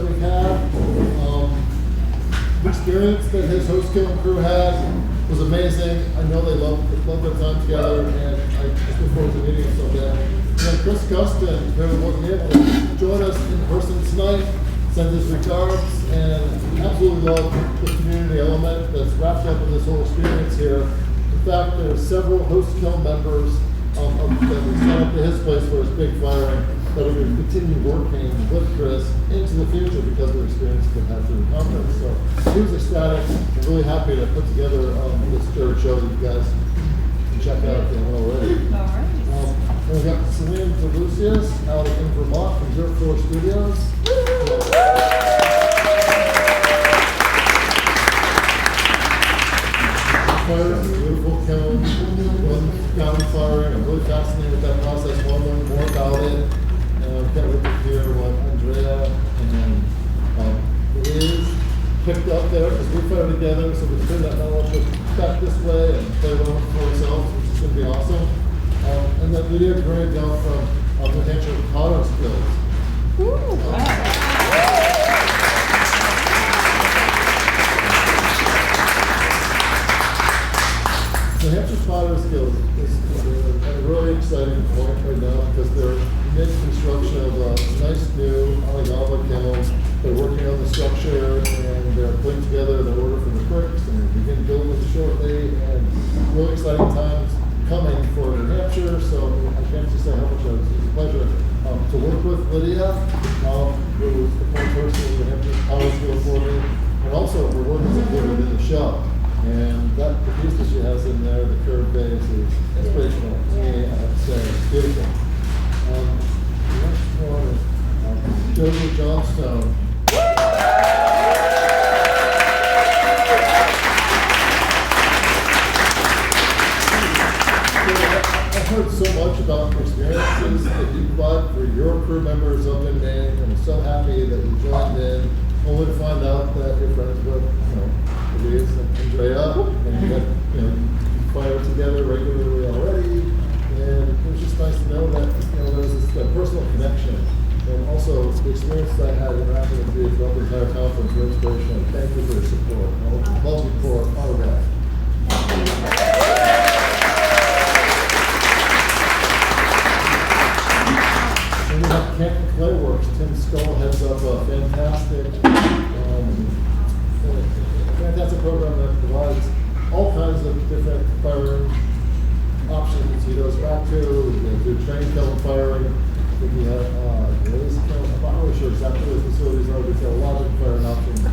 we've had. The experience that his host kiln crew has was amazing. I know they love their time together, and I just look forward to meeting them someday. And then Chris Guston, who wasn't able to join us in person tonight, sends his regards and absolutely love the community element that's wrapped up in this whole experience here. In fact, there are several host kiln members that we sent up to his place for his big firing that are going to continue working with Chris into the future because of the experience they've had through the conference. So he was ecstatic and really happy to put together this third show that you guys can check out if you haven't already. All right. And we've got Celine Falucius out in Vermont from Dirt Floor Studios. Fire, beautiful kiln, down firing. I'm really fascinated with that process. I want to learn more about it. Can't wait to hear what Andrea and Liz picked up there because we fire together, so we can bring that knowledge back this way and play one for ourselves, which is going to be awesome. And then Lydia Gray down from New Hampshire Potter Skills. New Hampshire Potter Skills is a really exciting point right now because they're mid-construction of a nice new Anagama kiln. They're working on the structure and they're putting together their order for the bricks and they begin building shortly. And really exciting times coming for New Hampshire. So I can't just say how much it's a pleasure to work with Lydia, who was the point person in New Hampshire Power School for me. And also we're working together in the show. And that the piece that she has in there, the curved base, is inspirational to me. I have to say, it's beautiful. The next one is Trevor Johnstone. I've heard so much about the experiences that you provide for your crew members up in Maine, and I'm so happy that you joined in, only to find out that you're friends with, Liz and Andrea, and you got, fire together regularly already, and it was just nice to know that, there was this personal connection, and also the experience that I had interacting with you throughout the entire conference were inspirational. Thank you for your support. I love you for all of that. And we have Camp Clayworks. Tim Skull heads up a fantastic program that provides all kinds of different firing options. He goes back to train kiln firing. I think he had I'm not really sure exactly what the facilities are, but he's got a lot of different firing options. A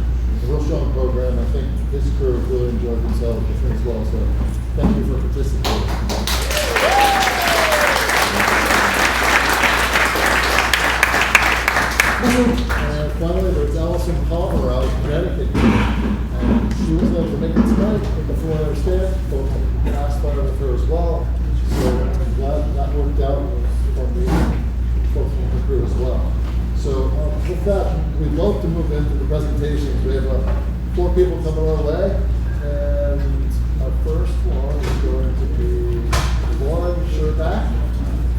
real strong program. I think his crew really enjoyed themselves as well. So thank you for participating. And finally, there's Allison Palmer out in Connecticut. She was able to make it tonight, but before I understand, folks asked fire with her as well. So I'm glad that worked out for the folks from the crew as well. So with that, we'd love to move into the presentations. We have 4 people coming our way, and our first one is going to be Loren Scherbak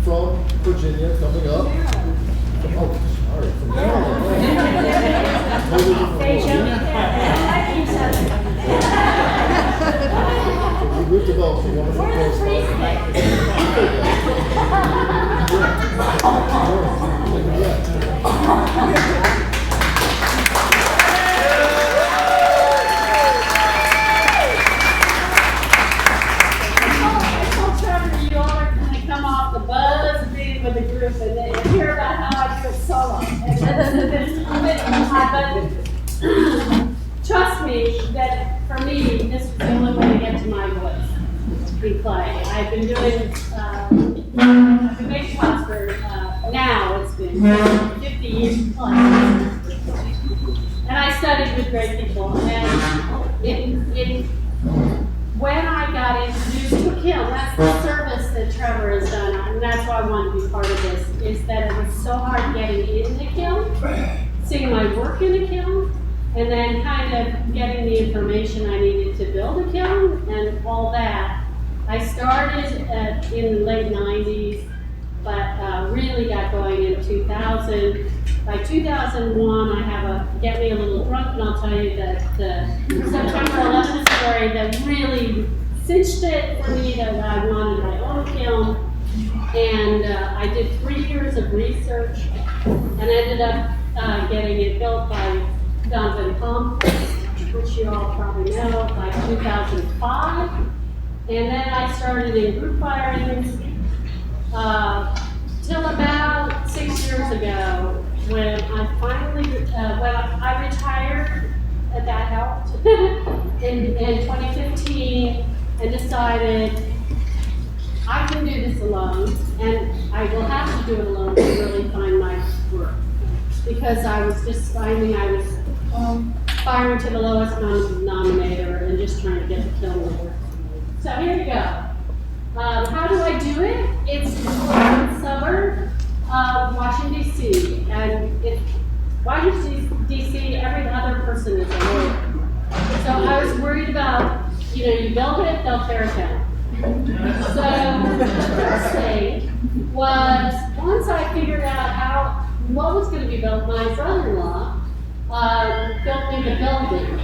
from Virginia coming up. Sorry, from Maryland. Totally different. We've developed a wonderful Trevor, you all are going to come off the buzz of being with the group and then hear about how I do it solo. Trust me that for me, this is the only way to get to my voice in clay. I've been doing, I've been making pots for, now it's been 50 years plus. And I studied with great people. And when I got introduced to a kiln, that's the service that Trevor has done, and that's why I want to be part of this, is that it was so hard getting in the kiln, seeing my work in a kiln, and then kind of getting the information I needed to build a kiln and all that. I started in the late 90s, but really got going in 2000. by 2001, I have get me a little drunk, and I'll tell you that the September 11th story that really cinched it for me that I wanted my own kiln. And I did 3 years of research and ended up getting it built by Southern Connecticut, which you all probably know, by 2005. And then I started in group firings till about 6 years ago when I finally, when I retired, and that helped, in 2015, and decided I can do this alone, and I will have to do it alone to really find my work. Because I was just finding I was firing to the lowest common denominator and just trying to get the kiln to work. So here we go. How do I do it? It's in a suburb of Washington, D.C. And in Washington, D.C., every other person is a lawyer. So I was worried about, you build it, they'll tear it down. So the first thing was, once I figured out what was going to be built, my brother-in-law built me the building.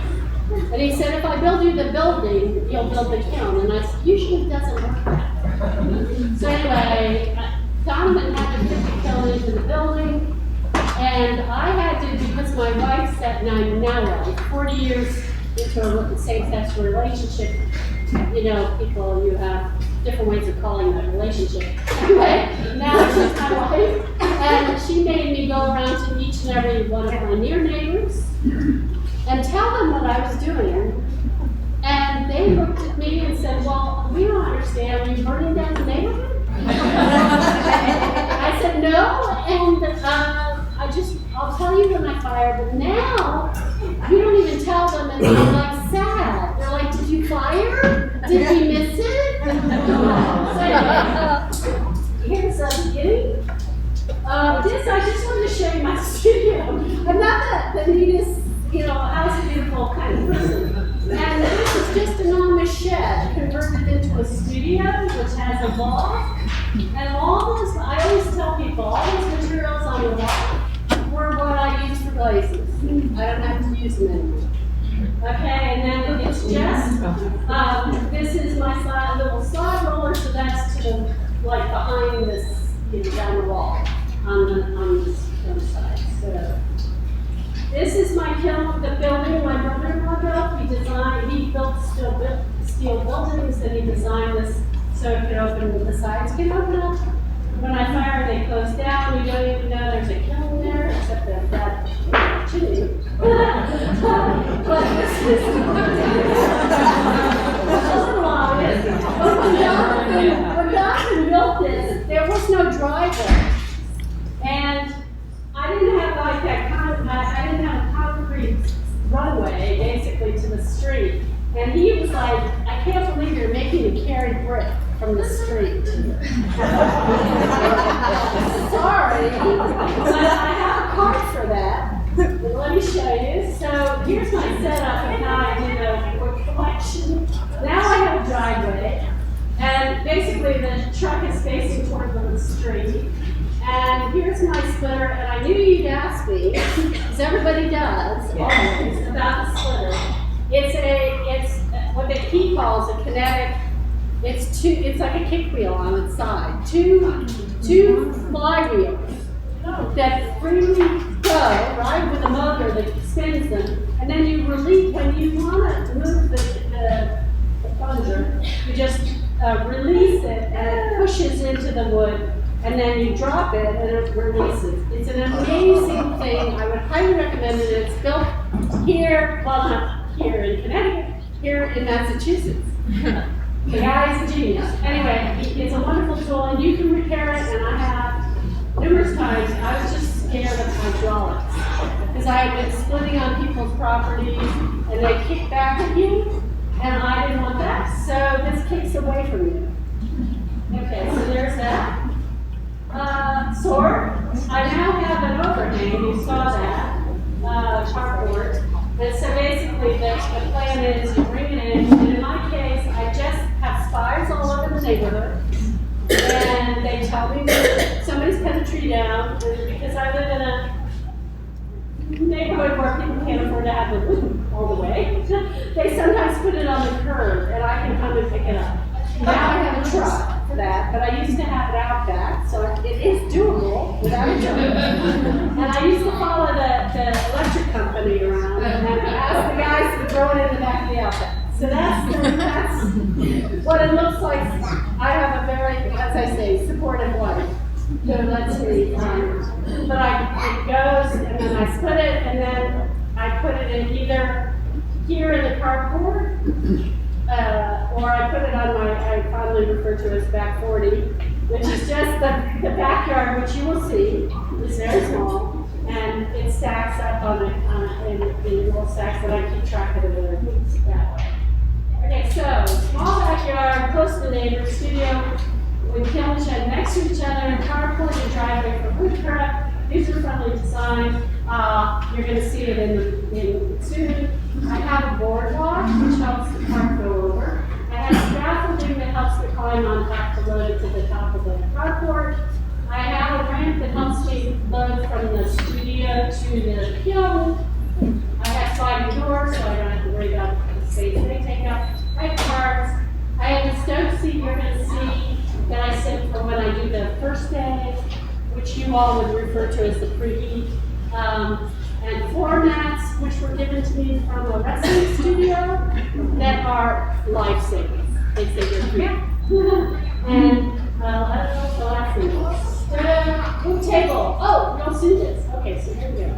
And he said, if I build you the building, you'll build the kiln. And I said, usually it doesn't work that way. So anyway, Donovan had to fit the kiln into the building. And I had to, because my wife said, and I'm now 40 years into a same-sex relationship, people, you have different ways of calling that relationship. Anyway, now she's my wife, and she made me go around to each and every one of my near neighbors and tell them what I was doing. And they looked at me and said, well, we don't understand. Are you burning down the neighborhood? I said, no, and I'll tell you when I fire, but now you don't even tell them, and they're like sad. They're like, did you fire? Did we miss it? So anyway, here's the beginning. This, I just wanted to show you my studio. I'm not the neatest, house beautiful kind of person. And this is just an enormous shed converted into a studio, which has a wall. And all those, I always tell people, all those materials on the wall were what I use for glazes. I don't have to use them anymore. Okay, and then it's Jess. This is my little slide roller, so that's to the, behind this, down the wall on this side. So this is my kiln, the building my brother-in-law built. He built steel buildings, and he designed this so it could open, the sides can open up. When I fire, they close down. You don't even know there's a kiln there, except that chimney. But this is when Donovan built this, there was no driveway. And I didn't have I didn't have a concrete runway, basically, to the street. And he was like, I can't believe you're making me carry brick from the street. Sorry, but I have a card for that. Let me show you. So here's my setup of how I do the wood collection. Now I have a driveway, and basically the truck is facing toward the street. And here's my splitter, and I knew you'd ask me, because everybody does, always, about the splitter. It's what he calls a kinetic. It's like a kick wheel on its side. Two flywheels that freely go, right, with a motor that spins them. And then you release, when you want to move the plunger, you just release it and it pushes into the wood. And then you drop it and it releases. It's an amazing thing. I would highly recommend it. It's built here, well, not here in Connecticut, here in Massachusetts. The guy's a genius. Anyway, it's a wonderful tool, and you can repair it, and I have numerous times. I was just scared of hydraulics because I had been splitting on people's properties, and they kick back at you, and I didn't want that, so this kicks away from you. Okay, so there's that. Sword. I now have an overhang. You saw that cardboard. And so basically, the plan is you bring it in, and in my case, I just have spies all over the neighborhood, and they tell me that somebody's cut a tree down, and because I live in a neighborhood where people can't afford to have the wood all the way, they sometimes put it on the curb and I can come and pick it up. Now I have a truck for that, but I used to have it out back, so it is doable without a truck. And I used to follow the electric company around and ask the guys to throw it in the back of the outback. So that's what it looks like. I have a very, as I say, supportive wife. So let's see. But it goes, and then I split it, and then I put it in either here in the carport, or I put it on I fondly refer to as back 40, which is just the backyard, which you will see is very small, and it stacks up in little stacks that I keep track of the that way. Okay, so small backyard, close to the neighbor, studio with kiln shed next to each other, carport and driveway for wood prep, user-friendly design. You're going to see it in soon. I have a boardwalk which helps the cart go over. I have scaffolding that helps me climb on top to load it to the top of the carport. I have a ramp that helps me load from the studio to the kiln. I have sliding doors, so I don't have to worry about the space they take up. I have carts. I have a stove seat you're going to see that I sit for when I do the first day, which you all would refer to as the preheat. And floor mats, which were given to me from a wrestling studio, that are life-saving. They say they're free. And I don't know the last thing. Wood table. Oh, no see this. Okay, so here we go.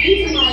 These are my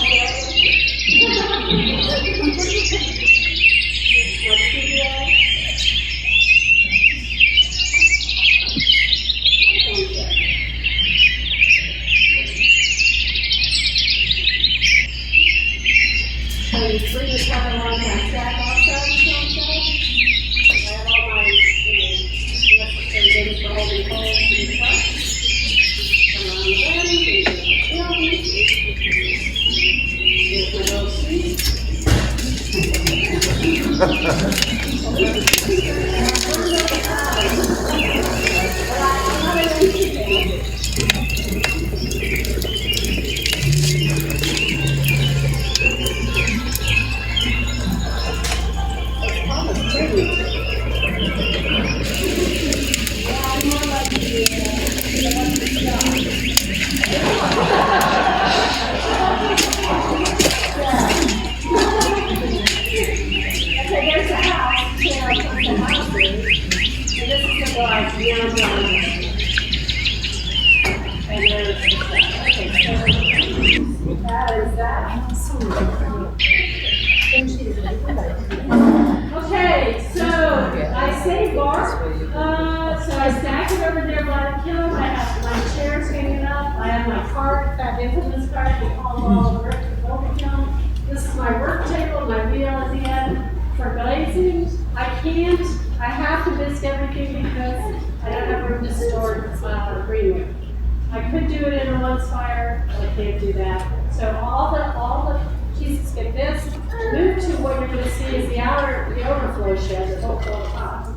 Okay, so I say bar. So I stack it over there by the kiln. I have my chairs hanging up. I have my cart, that infamous cart we call the kiln. This is my work table, my wheel at the end for glazing. I have to bisque everything because I don't have room to store greenwood. I could do it in a once fire, but I can't do that. So all the pieces get this. Move to what you're going to see is the overflow shed, the whole top.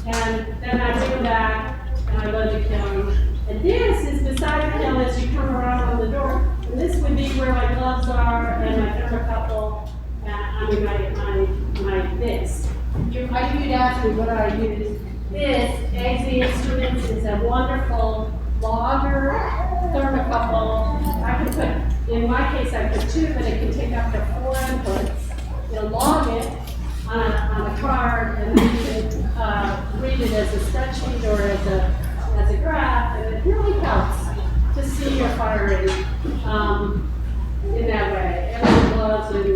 And then I bring it back and I load the kiln. And this is beside the kiln as you come around on the door. And this would be where my gloves are and my thermocouple, my this. You'd ask me what I use. This, Eggsy Instruments, is a wonderful logger thermocouple. I can put, in my case, I put 2, but it can take up to 4 inputs. You'll log it on a card, and then you can read it as a spreadsheet or as a graph, and it really helps to see your fire rate in that way. And the gloves and the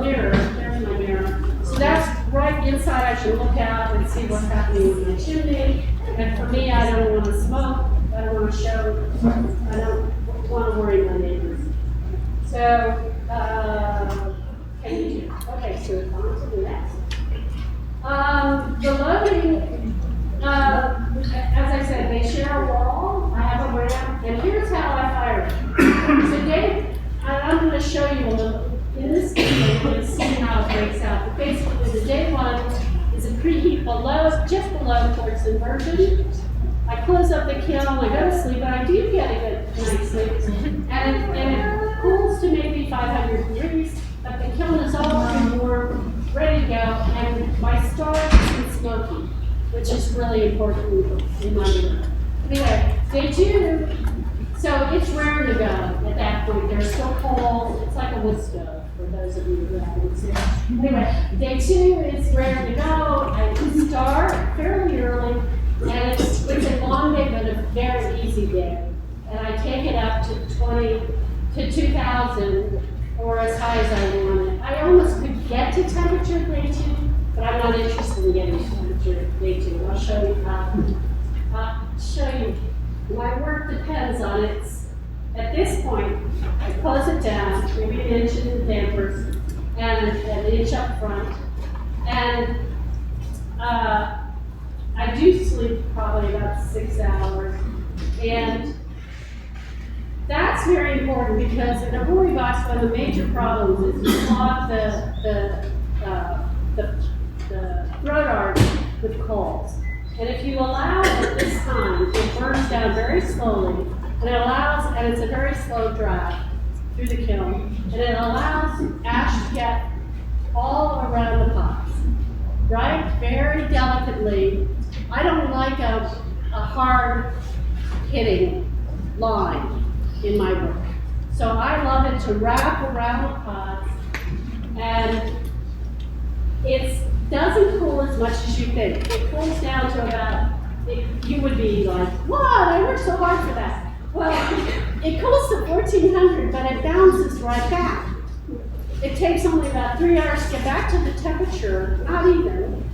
mirror, there's my mirror. So that's right inside. I should look out and see what's happening with my chimney. And for me, I don't want to smoke. I don't want to show. I don't want to worry my neighbors. So, okay, so on to the next. The loading, as I said, they share a wall. I have a ramp, and here's how I fire it. flow towards inversion. I close up the kiln, I go to sleep, and I do get a good night's sleep. And it cools to maybe 500 degrees, but the kiln is already warm, ready to go, and my starch isn't smoky, which is really important in my work. Anyway, day 2, so it's rare to go at that point. They're still cold. It's like a wood stove, for those of you who haven't seen it. Anyway, day 2 is rare to go. I start fairly early, and it's a long day, but a very easy day. And I take it up to 2,000, or as high as I want it. I almost could get to temperature day 2, but I'm not interested in getting to temperature day 2. I'll show you my work depends on it. At this point, I close it down, maybe an inch in the dampers, and an inch up front. And I do sleep probably about 6 hours. And that's very important because in a brewery box, one of the major problems is you clog the throat arch with coals. And if you allow it at this time, it burns down very slowly, and it's a very slow drive through the kiln, and it allows ash to get all around the pots, right? Very delicately. I don't like a hard hitting line in my work. So I love it to wrap around the pots, and it doesn't cool as much as you think. It cools down to about, you would be like, what? I worked so hard for that. Well, it cools to 1400, but it bounces right back. It takes only about 3 hours to get back to the temperature, not even,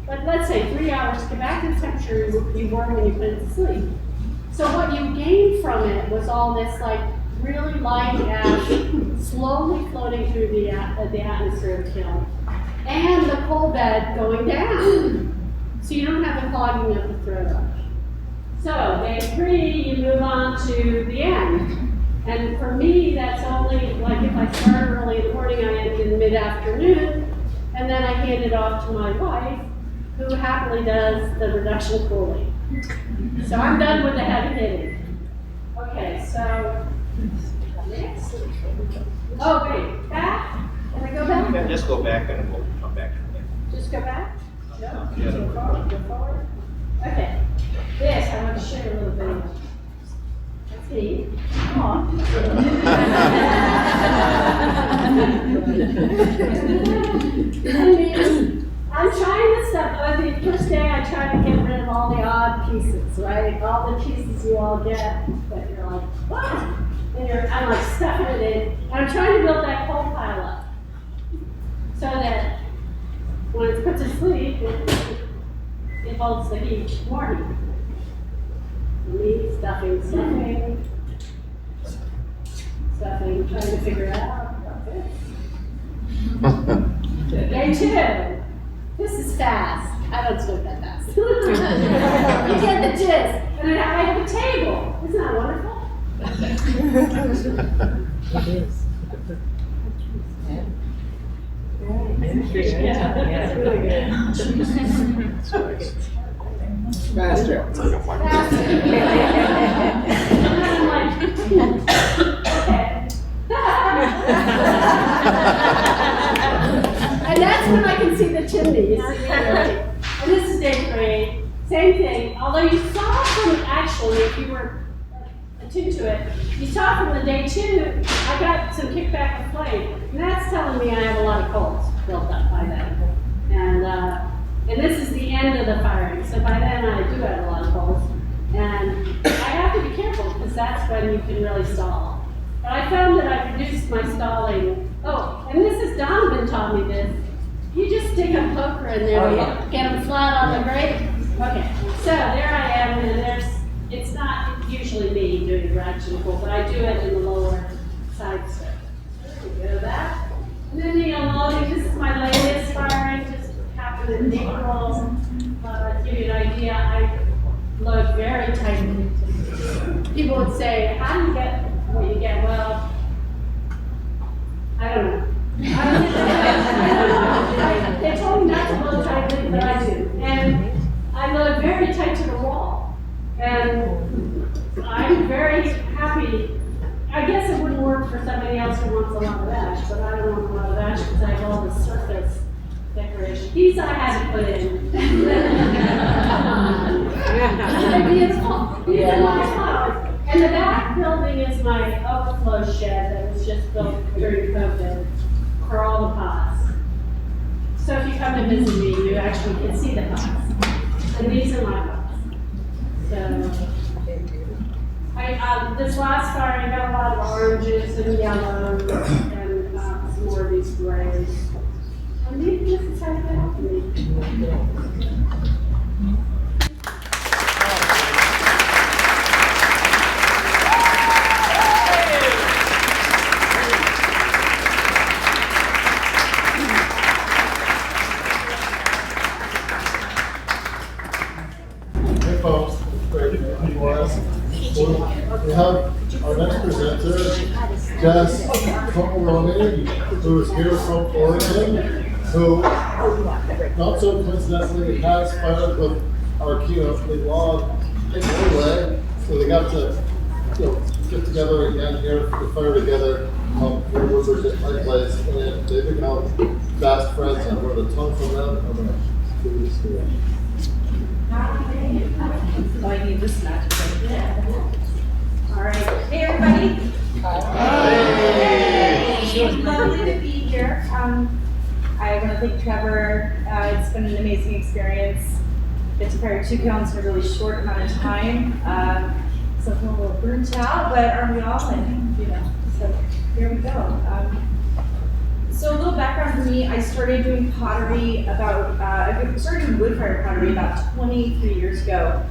but let's say 3 hours to get back to the temperature you were when you went to sleep. So what you gained from it was all this like really light ash slowly floating through the atmosphere of the kiln, and the coal bed going down. So you don't have the clogging of the throat arch. So day 3, you move on to the end. And for me, that's only, like if I start early in the morning, I end in mid-afternoon, and then I hand it off to my wife, who happily does the reduction cooling. So I'm done with the heavy hitting. Okay, so next. Oh, wait, back? Can I go back? Yeah, just go back and we'll come back. Just go back? No? Yeah. Go forward, go forward. Okay. This, I want to share a little bit of. That's me. I'm trying this stuff. The first day I try to get rid of all the odd pieces, right? All the pieces you all get, but you're like, what? And I'm like stuffing it in. And I'm trying to build that coal pile up so that when it's put to sleep, it holds the heat morning. Me stuffing, trying to figure it out. Day 2. This is fast. I don't smoke that fast. You get the gist. And then I have a table. Isn't that wonderful? It is. Yeah, really good. Faster. And I'm like, okay. And that's when I can see the chimneys. And this is day 3. Same thing. Although you saw from it, actually, if you were attuned to it, you saw from the day 2, I got some kickback of flame. And that's telling me I have a lot of coals built up by then. And this is the end of the firing. So by then I do have a lot of coals. And I have to be careful because that's when you can really stall. But I found that I reduced my stalling. Oh, and Mrs. Donovan taught me this. You just stick a poker in there and get them flat on the grate. Okay, so there I am, and it's not usually me doing the reaction pull, but I do it in the lower side strip. There we go, that. And then the unloading, this is my latest firing, just happened in April. To give you an idea, I load very tightly. People would say, how do you get what you get? Well, I don't know. They told me not to load tightly, but I do. And I load for somebody else who wants a lot of ash, but I don't want a lot of ash because I have all the surface decoration. These I had to put in. They're beautiful. These are my flowers. And the back building is my overflow shed that was just built during COVID for all the pots. So if you come to visit me, you actually can see the pots. And these are my pots. So, this last fire, I got a lot of oranges and yellows and some more of these grays. And these just decided to help me. Hey folks, we have our next presenter, Jess Komaromy, who is here from Oregon, who, not so coincidentally, has fired with our keynote, Lillann, in Norway. So they got to, get together again here to fire together here in Woodbridge at my place, and they become fast friends. I've learned a ton from them. I'm gonna do this here. Oh, I need this magic right. All right. Hey, everybody. Hi. It's lovely to be here. I want to thank Trevor. It's been an amazing experience. Get to fire 2 kilns in a really short amount of time. So I'm a little burnt out, but aren't we all? And, so here we go. So a little background for me, I started doing pottery I started doing woodfire pottery about 23 years ago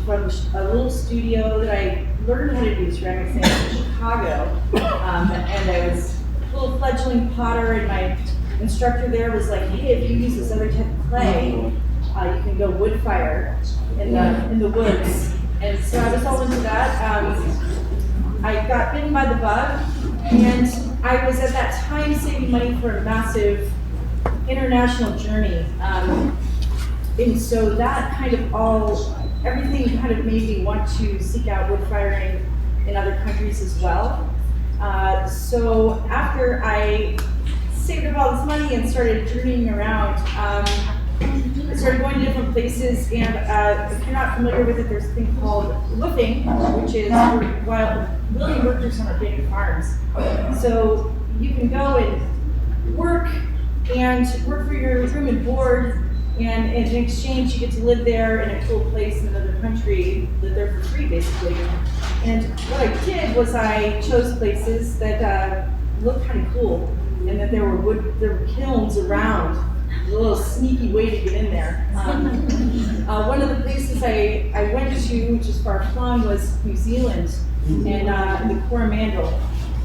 from a little studio that I learned how to do ceramics in Chicago. And I was a little fledgling potter, and my instructor there was like, hey, if you use this other type of clay, you can go woodfire in the woods. And so I was all into that. I got bitten by the bug, and I was at that time saving money for a massive international journey. And so that kind of everything kind of made me want to seek out wood firing in other countries as well. So after I saved up all this money and started journeying around, I started going to different places, and if you're not familiar with it, there's a thing called woofing, which is while willing workers on our big farms. So you can go and work for your room and board, and in exchange you get to live there in a cool place in another country, live there for free basically. And what I did was I chose places that looked kind of cool, and that there were kilns around. A little sneaky way to get in there. One of the places I went to, which is far flung, was New Zealand, and the Coromandel,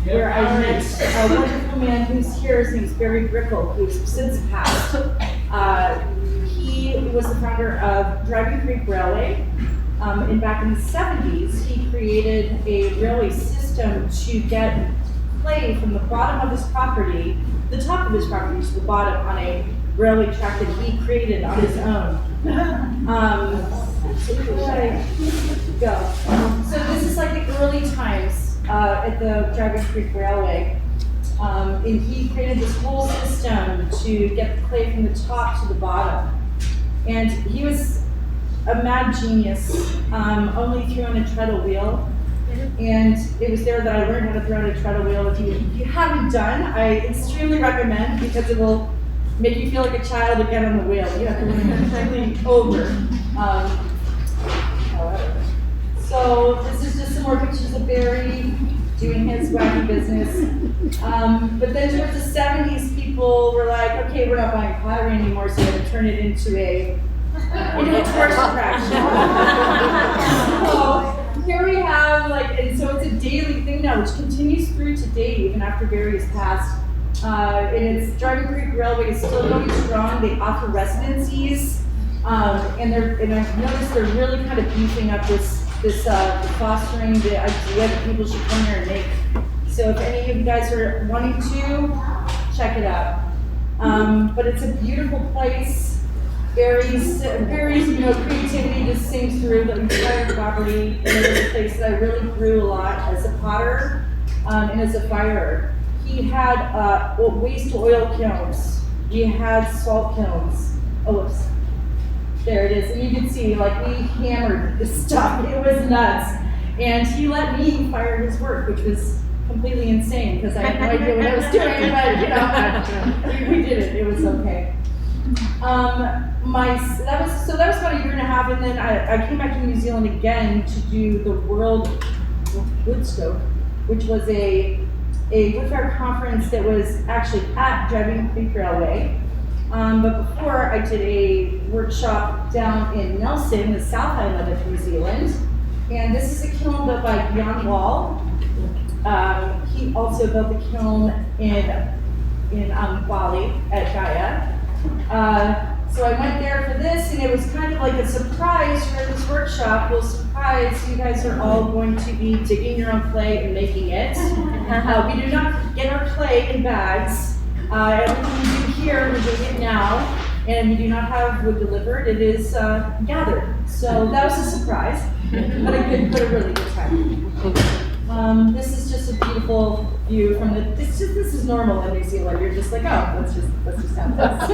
where I met a wonderful man who's here. His name is Barry Brickle, who's since passed. He was the founder of Driving Creek Railway, and back in the 70s, he created a railway system to get clay from the bottom of his property, the top of his property to the bottom on a railway track that he created on his own. So where did I go? So this is like the early times at the Driving Creek Railway. And he created this whole system to get the clay from the top to the bottom. And he was a mad genius, only threw on a treadle wheel. And it was there that I learned how to throw on a treadle wheel. If you haven't done, I extremely recommend, because it will make you feel like a child again on the wheel. You have to learn everything over. So this is just some more pictures of Barry doing his wacky business. But then towards the 70s, people were like, okay, we're not buying pottery anymore, so we had to turn it into a tourist attraction. So here we have, and so it's a daily thing now, which continues through today, even after Barry has passed. And it's Driving Creek Railway is still going strong. They offer residencies, and I've noticed they're really kind of beefing up this fostering the idea that people should come here and make. So if any of you guys are wanting to, check it out. But it's a beautiful place. Barry's creativity just sings through the entire property. And it was a place that I really grew a lot as a potter. and as a firer. He had waste oil kilns. We had salt kilns. Oh, whoops. There it is. And you can see, like, we hammered this stuff. It was nuts. And he let me fire his work, which was completely insane because I had no idea what I was doing, but we did it. It was okay. That was about a year and a half, and then I came back to New Zealand again to do the World Woodstoke, which was a woodfire conference that was actually at Driving Creek Railway. But before, I did a workshop down in Nelson, the South Island of New Zealand. And this is a kiln built by Jan Wall. He also built the kiln in Bali at Kjærra. So I went there for this, and it was kind of like a surprise for this workshop. Well, surprise, you guys are all going to be digging your own clay and making it. We do not get our clay in bags. Everything we do here, we're doing it now, and we do not have wood delivered. It is gathered. So that was a surprise, but a really good time. This is just a beautiful view from the. This is normal in New Zealand. You're just like, oh, let's just have this.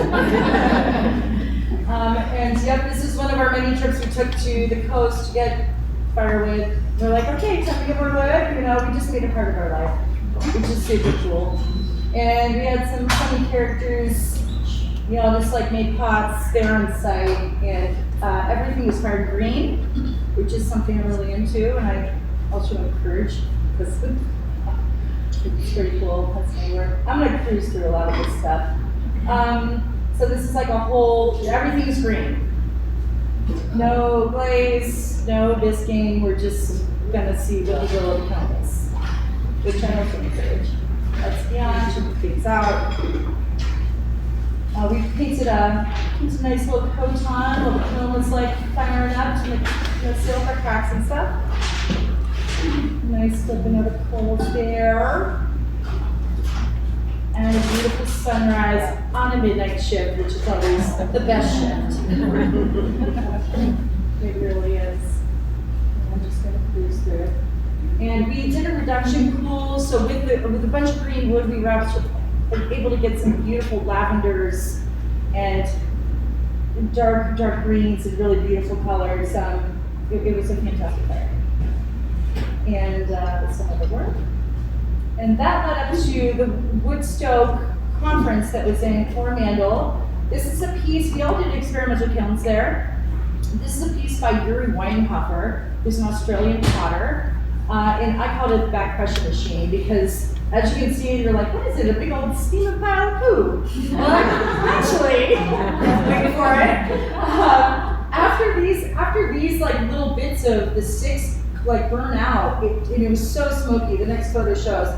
And yep, this is one of our many trips we took to the coast to get firewood. We're like, okay, time to get more wood. We just made it part of our life, which is super cool. And we had some funny characters, just like made pots there on site, and everything was fired green, which is something I'm really into, and I also encourage because it's pretty cool. That's my work. I'm gonna cruise through a lot of this stuff. So this is like a whole, everything's green. No glaze, no bisking. We're just gonna see what the will of the kiln is, which I also encourage. That's beyond, check things out. We painted a nice little coat on while the kiln was like firing up to seal for cracks and stuff. Nice flipping of the coals there. And a beautiful sunrise on a midnight shift, which is always the best shift. It really is. I'm just going to cruise through it. And we did a reduction cool, so with a bunch of green wood, we were able to get some beautiful lavenders and dark greens and really beautiful colors. It was a fantastic fire. And some other work. And that led up to the Woodstoke conference that was in Coromandel. This is a piece, we all did experimental kilns there. This is a piece by Yuri Weinhofer, who's an Australian potter. And I called it the back pressure machine because, as you can see, you're like, what is it, a big old steaming pile of poo? Well, actually, wait for it. After these like little bits of the sticks like burn out, it was so smoky. The next photo shows.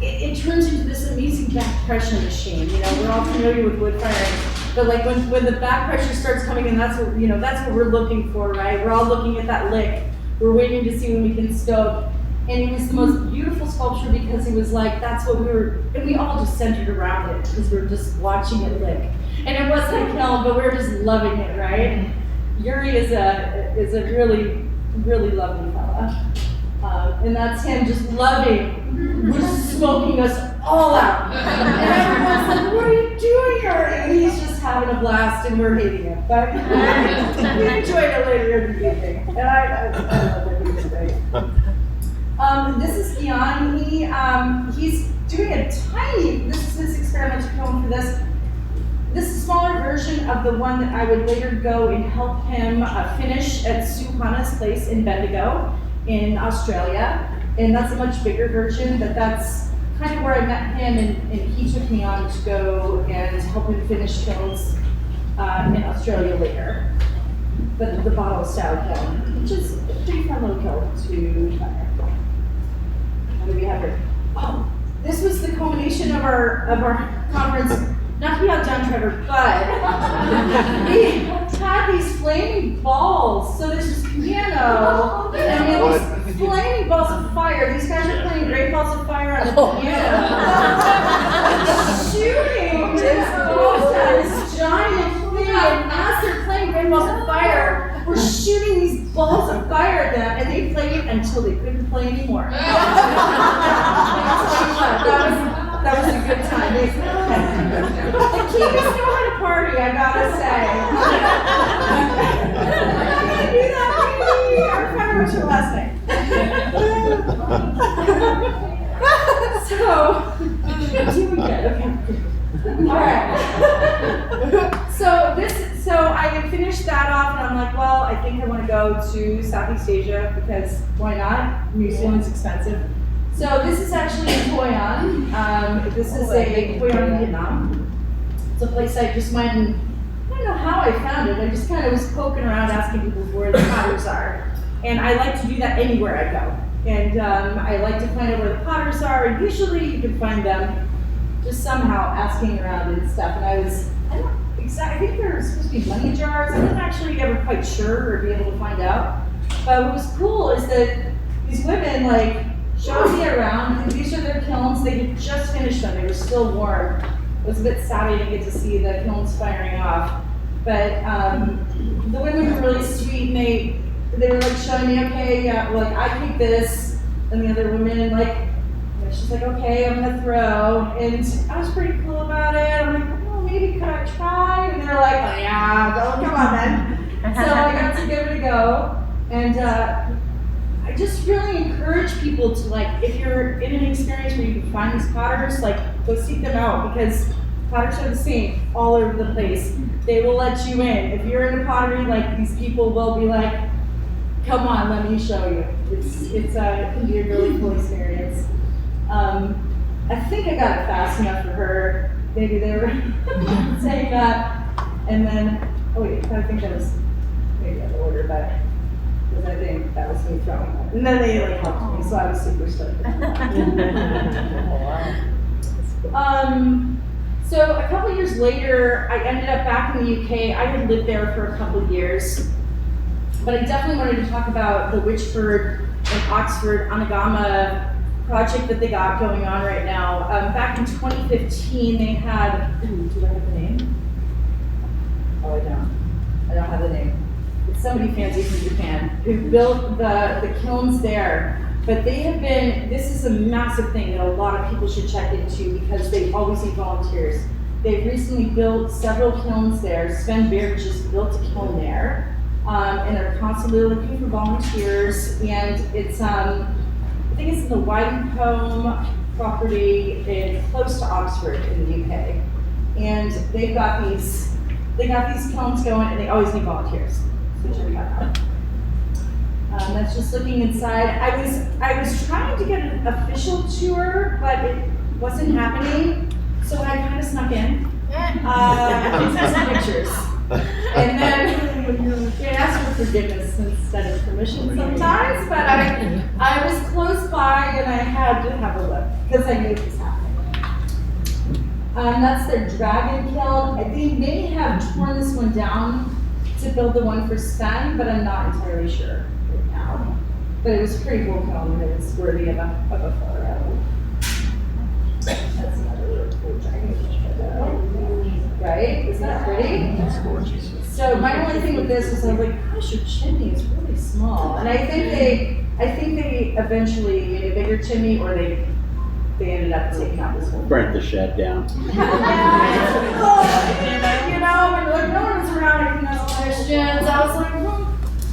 It turns into this amazing back pressure machine. We're all familiar with wood firing, but like when the back pressure starts coming in, that's what we're looking for, right? We're all looking at that lick. We're waiting to see when we can stoke. And it was the most beautiful sculpture because it was like, that's what and we all just centered around it because we were just watching it lick. And it wasn't a kiln, but we were just loving it, right? Yuri is a really, really lovely fella. And that's him just loving, we're smoking us all out. And everyone's like, what are you doing here? And he's just having a blast and we're hating it. But we enjoyed it later in the evening. And I love it today. This is Lillann. He's doing this is his experimental kiln for this. This is a smaller version of the one that I would later go and help him finish at Sue Hannah's place in Bendigo in Australia. And that's a much bigger version, but that's kind of where I met him, and he took me on to go and help him finish kilns in Australia later. The bottle style kiln, which is a pretty fun little kiln to fire. What do we have here? Oh, this was the culmination of our conference. Not to be outdone, Trevor, but we had these flaming balls. So there's this piano, and we had these flaming balls of fire. These guys are playing great balls of fire on the piano. Shooting these balls at this giant thing, and as they're playing great balls of fire, we're shooting these balls of fire at them, and they played until they couldn't play anymore. Kiwis know how to party, I gotta say. I'm gonna do that, baby. I remember what's your last name. So, you're doing good. Okay. All right. So I had finished that off, and I'm like, well, I think I want to go to Southeast Asia because why not? New Zealand's expensive. So this is actually in Hoi An. This is a Hoi An, Vietnam. It's a place I just went and I don't know how I found it. I just kind of was poking around asking people where the potters are. And I like to do that anywhere I go. And I like to find out where the potters are. And usually you can find them just somehow asking around and stuff. And I think they're supposed to be money jars. I wasn't actually ever quite sure or be able to find out. But what was cool is that these women like showed me around. These are their kilns. They had just finished them. They were still warm. It was a bit sad I didn't get to see the kilns firing off. But the women were really sweet, and they were like showing me, okay, yeah, like I picked this, and the other women like, she's like, okay, I'm gonna throw, and I was pretty cool about it. I'm like, oh, maybe could I try? And they're like, oh yeah, come on then. So I got to give it a go, and I just really encourage people to like, if you're in an experience where you can find these potters, like go seek them out because potters are the same all over the place. They will let you in. If you're in a pottery, like these people will be like, come on, let me show you. It can be a really cool experience. I think I got it fast enough for her. Maybe they were saying that. And then, oh wait, I think that was maybe out of order, but because I think that was me throwing it. And then they like helped me, so I was super stoked. So a couple years later, I ended up back in the UK. I had lived there for a couple of years, but I definitely wanted to talk about the Witchford and Oxford Anagama project that they got going on right now. Back in 2015, they had, do I have the name? Oh, I don't have the name. It's somebody fancy from Japan who built the kilns there. But they have been, this is a massive thing that a lot of people should check into because they always need volunteers. They've recently built several kilns there. Sven Beer just built a kiln there. And they're constantly looking for volunteers. And it's, I think it's in the Widencombe property close to Oxford in the UK. And they've got these kilns going and they always need volunteers. So check that out. That's just looking inside. I was trying to get an official tour, but it wasn't happening. So I kind of snuck in. Took some pictures. And then you ask for forgiveness instead of permission sometimes, but I was close by and I had to have a look because I knew it was happening. That's their dragon kiln. They may have torn this one down to build the one for Sven, but I'm not entirely sure right now. But it was pretty cool kiln and it was worthy of a photo. That's another really cool dragon kiln. Right? Isn't that pretty? That's gorgeous. So my only thing with this was I was like, gosh, your chimney is really small. And I think they eventually made a bigger chimney or they ended up taking out this one. Burnt the shed down. Yeah, it's cool. You know, and like no one was around asking us questions. I was like,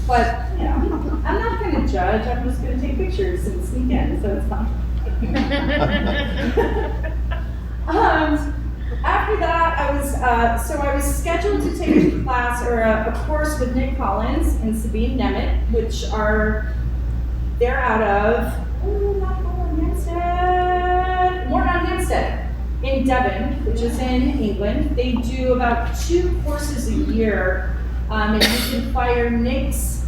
but you know, I'm not gonna judge, I'm just gonna take pictures and sneak in, so it's fine. After that, I was scheduled to take a class or a course with Nick Collins and Sabine Nemeth, which they're out of Hampstead in Devon, which is in England. They do about 2 courses a year, and you can fire Nick's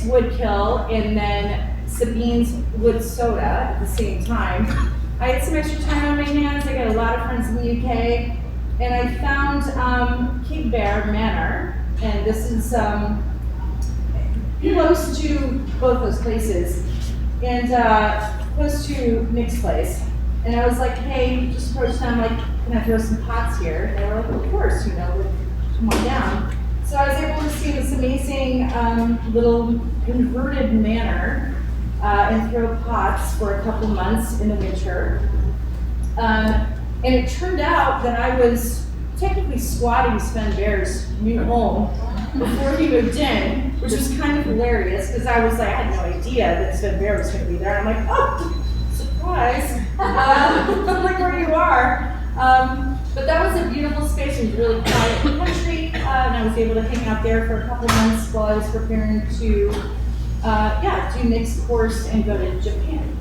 wood kill and then Sabine's wood soda at the same time. I had some extra time on my hands. I got a lot of friends in the UK, and I found King Bear Manor, and this is close to both those places, and close to Nick's place. And I was like, hey, just approached them, like, can I throw some pots here? And they were like, of course, you know, come on down. So I was able to see this amazing little converted manor and throw pots for a couple months in the winter. And it turned out that I was technically squatting Sven Bear's new home before he moved in, which was kind of hilarious because I was like, I had no idea that Sven Bear was going to be there. And I'm like, oh, surprise! Look where you are. But that was a beautiful space. It was really quiet country, and I was able to hang out there for a couple months while I was preparing to, do mixed course and go to Japan.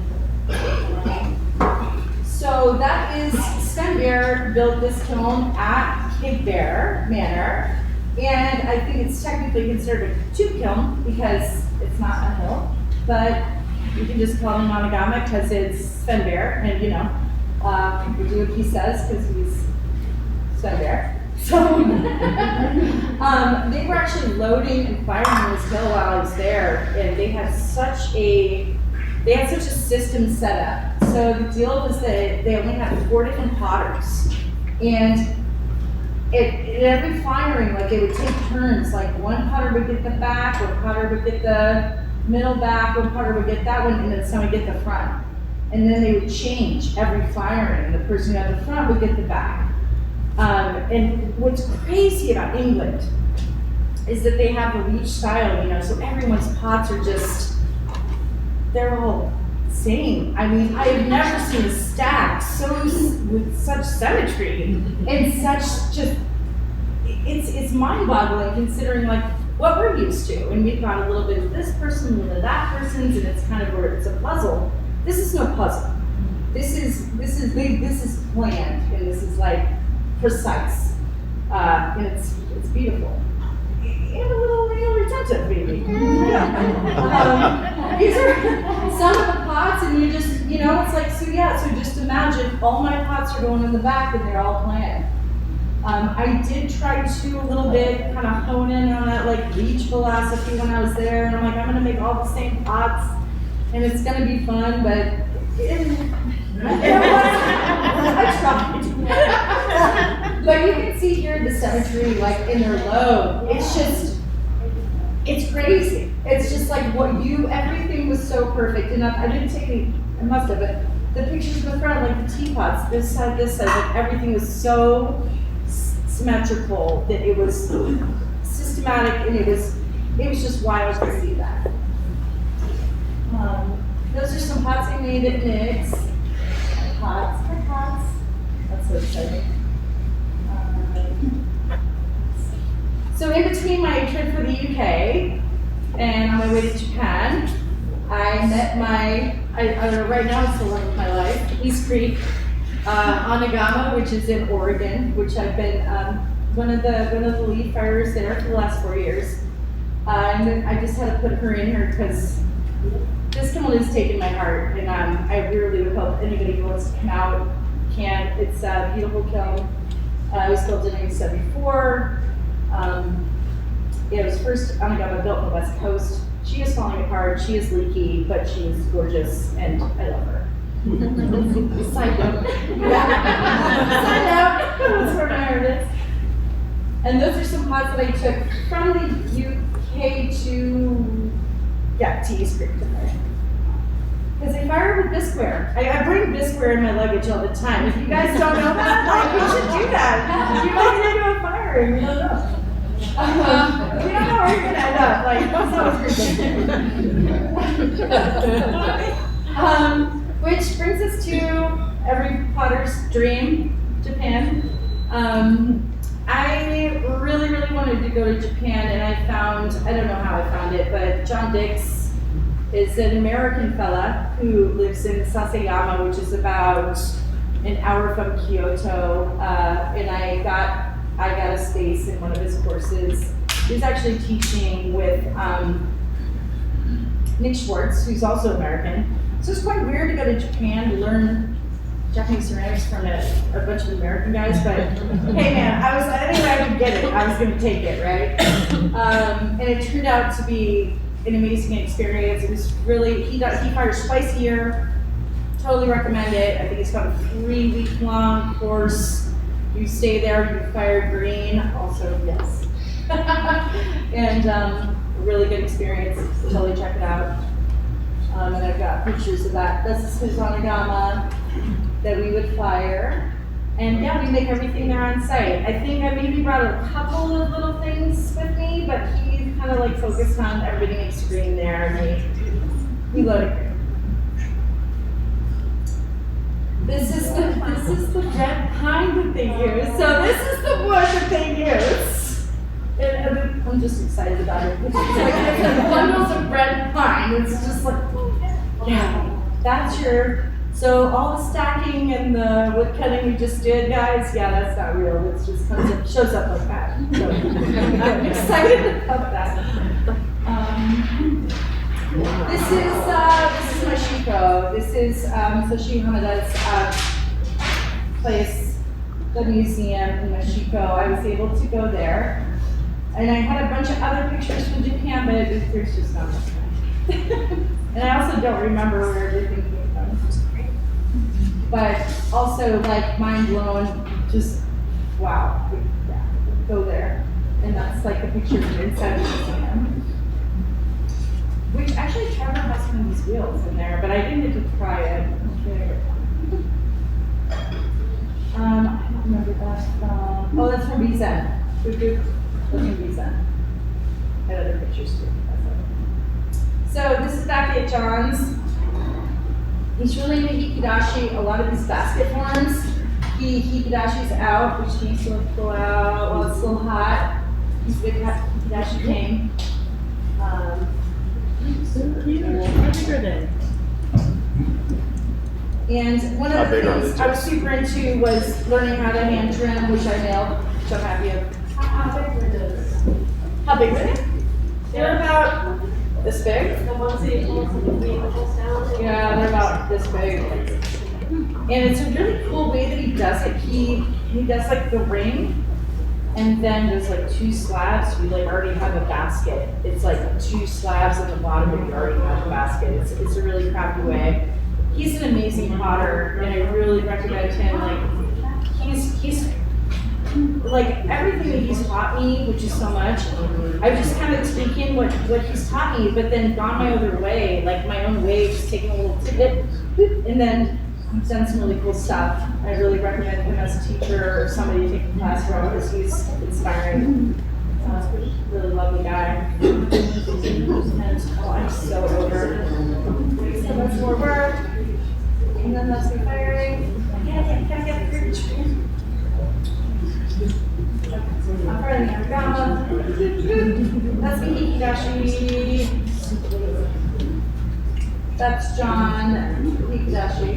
So that is, Sven Bear built this kiln at Big Bear Manor, and I think it's technically considered a tube kiln because it's not a hill, but you can just call him Anagama because it's Sven Bear, and people do what he says because he's Sven Bear. So they were actually loading and firing this hill while I was there, and they had such a system set up. So the deal was that they only had 4 different potters, and in every firing, like it would take turns. Like one potter would get the back, one potter would get the middle back, one potter would get that one, and then someone would get the front. And then they would change every firing. The person who had the front would get the back. And what's crazy about England is that they have the leach style, so everyone's pots are just, they're all the same. I mean, I have never seen a stack with such symmetry and such just, it's mind-boggling considering like what we're used to. And we've got a little bit of this person, a little bit of that person's, and it's kind of where it's a puzzle. This is no puzzle. This is planned, and this is like precise, and it's beautiful, and a little retentive, maybe. These are some of the pots, and you just, it's like so just imagine all my pots are going in the back, and they're all planned. I did try to a little bit kind of hone in on that like leach philosophy when I was there, and I'm like, I'm gonna make all the same pots, and it's gonna be fun, but I tried. But you can see here the symmetry, like in their load. It's crazy. It's just like everything was so perfect. And I didn't take any, I must have, but the pictures in the front, like the teapots, this side, like everything was so symmetrical that it was systematic, and it was just wild to see that. Those are some pots I made at Nick's. Pots. That's so exciting. So in between my trip for the UK and on my way to Japan, I met right now it's the love of my life, East Creek, Anagama, which is in Oregon, which I've been one of the lead firers there for the last 4 years. And I just had to put her in here because this kiln has taken my heart, and I really would hope anybody who wants to come out can. It's a beautiful kiln. It was built in 1974. It was first Anagama built on the West Coast. She is falling apart, she is leaky, but she is gorgeous, and I love her. Side note. Side note. That's where my heart is. And those are some pots that I took from the UK to East Creek. Because they fire with bisqueware. I bring bisqueware in my luggage all the time. If you guys don't know that, like, we should do that. You might get into a fire and we don't know. We don't know where you're going to end up. Like, that's not what which brings us to every potter's dream, Japan. I really wanted to go to Japan, and I don't know how I found it, but John Dix is an American fella who lives in Sasayama, which is about an hour from Kyoto, and I got a space in one of his courses. He was actually teaching with Nick Schwartz, who's also American. So it's quite weird to go to Japan to learn Japanese ceramics from a bunch of American guys, but hey man, anyway I could get it, I was gonna take it, right? And it turned out to be an amazing experience. It was really, he fires twice a year, totally recommend it. I think it's got a 3-week-long course. You stay there, you fire green, also yes. And a really good experience, totally check it out. And I've got pictures of that. This is his Anagama that we would fire. And yeah, we make everything there on site. I think I maybe brought a couple of little things with me, but he's kind of like focused on everything extreme there, and we love it. This is the red pine that they use. So this is the wood that they use. And I'm just excited about it. It's like bundles of red pine. It's just like, yeah, that's your. So all the stacking and the wood cutting we just did, guys, yeah, that's not real. It just comes up, shows up like that. So I'm excited about that. This is Mashiko. This is Toshi Hamada's place, the museum in Mashiko. I was able to go there. And I had a bunch of other pictures from Japan, but there's just not much time. And I also don't remember where everything came from. But also, like, mind blown, just wow. Yeah, go there. And that's like the picture inside the museum. Which actually Trevor has some of these wheels in there, but I didn't get to try it. I don't remember that from, oh, that's from Bizen. Looking Bizen. I had other pictures too. So this is back at John's. He's really into hikidashi, a lot of these basket forms. Hikidashi's out, which means to pull out while it's still hot. He's a big hikidashi king. And one of the things I was super into was learning how to hand trim, which I nailed, which I'm happy of. How big were they? They're about this big. Yeah, they're about this big. And it's a really cool way that he does it. He does like the ring, and then there's like 2 slabs. We like already have a basket. It's like 2 slabs at the bottom, and you already have a basket. It's a really crafty way. He's an amazing potter, and I really recommend him. Like he's like everything that he's taught me, which is so much. I've just kind of taken what he's taught me, but then gone my other way, like my own way, just taking a little tidbit, and then he's done some really cool stuff. I really recommend him as a teacher or somebody to take a class from because he's inspiring. Really lovely guy. And oh, I'm so over. So much more work. And then that's me firing. Gotta get I'm part of the Anagama. That's me hikidashi. That's John hikidashi.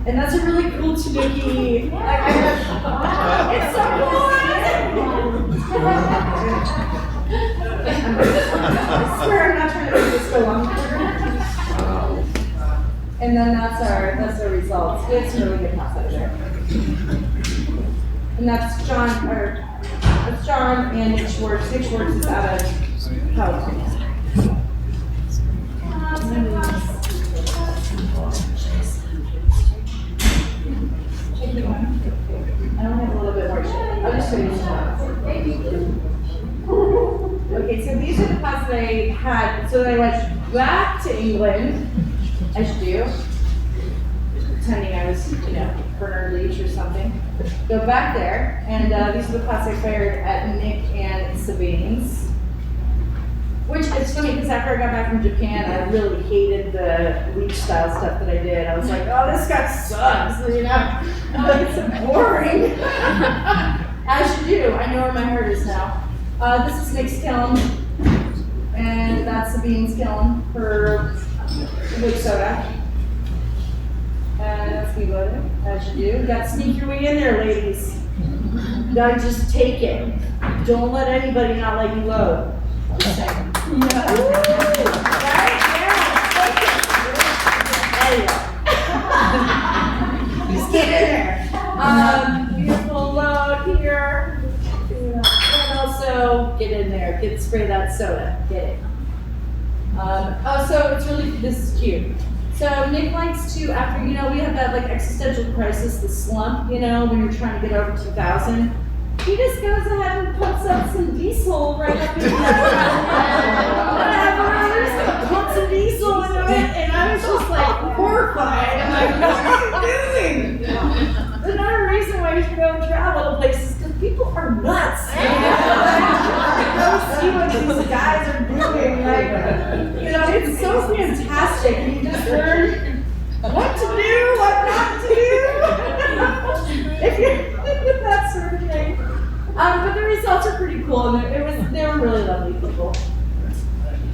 And that's a really cool tanuki. It's so cool! I swear I'm not trying to make this go longer. And then that's our results. It's really good house out there. And that's John and Nick Schwartz. Nick Schwartz is out of California. I don't have a little bit more shit. I'll just show you some. Okay, so these are the pots that I had. So then I went back to England, as you do, pretending I was, Bernard Leach or something. Go back there, and these are the pots I fired at Nick and Sabine's. Which it's funny because after I got back from Japan, I really hated the leech style stuff that I did. I was like, oh, this guy sucks, it's boring. As you do, I know where my heart is now. This is Nick's kiln, and that's Sabine's kiln for wood soda. And that's me loaded, as you do. You got to sneak your way in there, ladies. You gotta just take it. Don't let anybody not let you load. Just saying. Yeah. Right? Yeah. Just get in there. Beautiful load here. And also get in there. Spray that soda. Get it. So it's really, this is cute. So Nick likes to, after, we have that like existential crisis, the slump, when you're trying to get over 2000. He just goes ahead and puts up some diesel right up in there. Whatever, just put some diesel into it, and I was just like horrified. I'm like, what are you doing? these guys are doing. Like, it's so fantastic. You just learn what to do, what not to do. If you're that sort of thing. But the results are pretty cool, and they were really lovely people.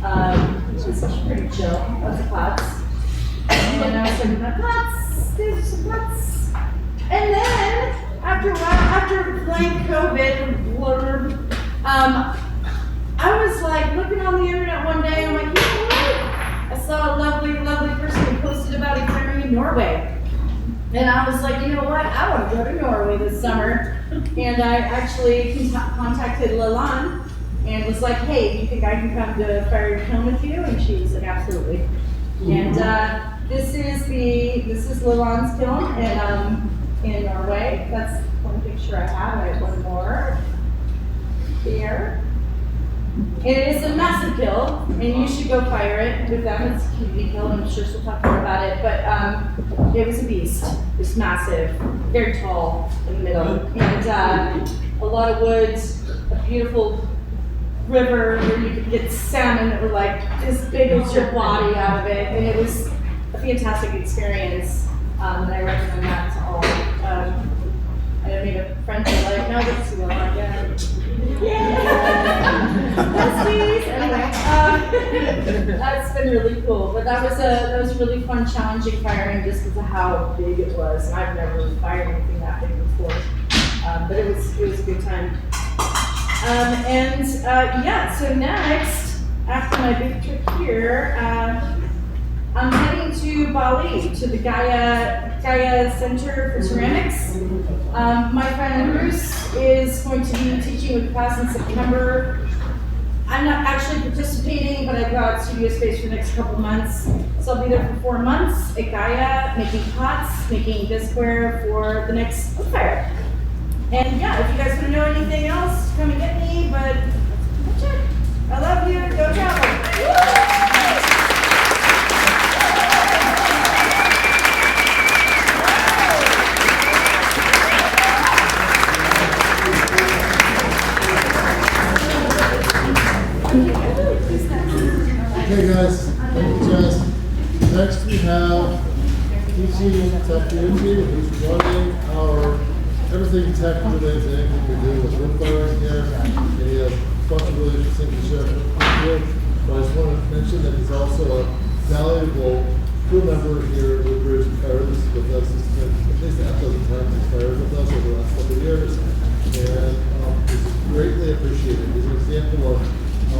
It was pretty chill. Lots of pots. And I was talking about pots. There's some pots. And then after a while, after playing COVID, I was like looking on the internet one day. I'm like, you know what? I saw a lovely, lovely person who posted about a clearing in Norway. And I was like, you know what? I want to go to Norway this summer. And I actually contacted Lillann and was like, hey, do you think I can come to Fire and Kiln with you? And she was like, absolutely. And this is Lillann's kiln in Norway. That's one picture I have. I have one more here. And it is a massive kiln, and you should go fire it with them. It's a Kiichi kiln. I'm sure she'll talk more about it. But it was a beast. It was massive, very tall in the middle, and a lot of woods, a beautiful river where you could get salmon that were like as big as your body out of it, and it was a fantastic experience. And I recommend that to all. I made a friend who was like, no, this is well again. Yeah! Besties! Anyway, that's been really cool. But that was really fun, challenging firing just because of how big it was. And I've never really fired anything that big before. But it was a good time. So next, after my big trip here, I'm heading to Bali, to the Kjærra Center for Ceramics. My friend Bruce is going to be teaching with class in September. I'm not actually participating, but I've got studio space for the next couple months. So I'll be there for 4 months at Kjærra, making pots, making bisqueware for the next fire. And yeah, if you guys want to know anything else, come and get me, but that's it. I love you, go travel. Okay guys, thank you Jess. Next we have Kiichi Takeuchi, who's running our everything tech related to anything we do with Woodfiring here. And he has a bunch of really interesting to share with you. But I just want to mention that he's also a valuable crew member here at Woodbridge and Kjærra. This is with us. He's been at least half a dozen times he's fired with us over the last couple of years. And it's greatly appreciated. He's an example of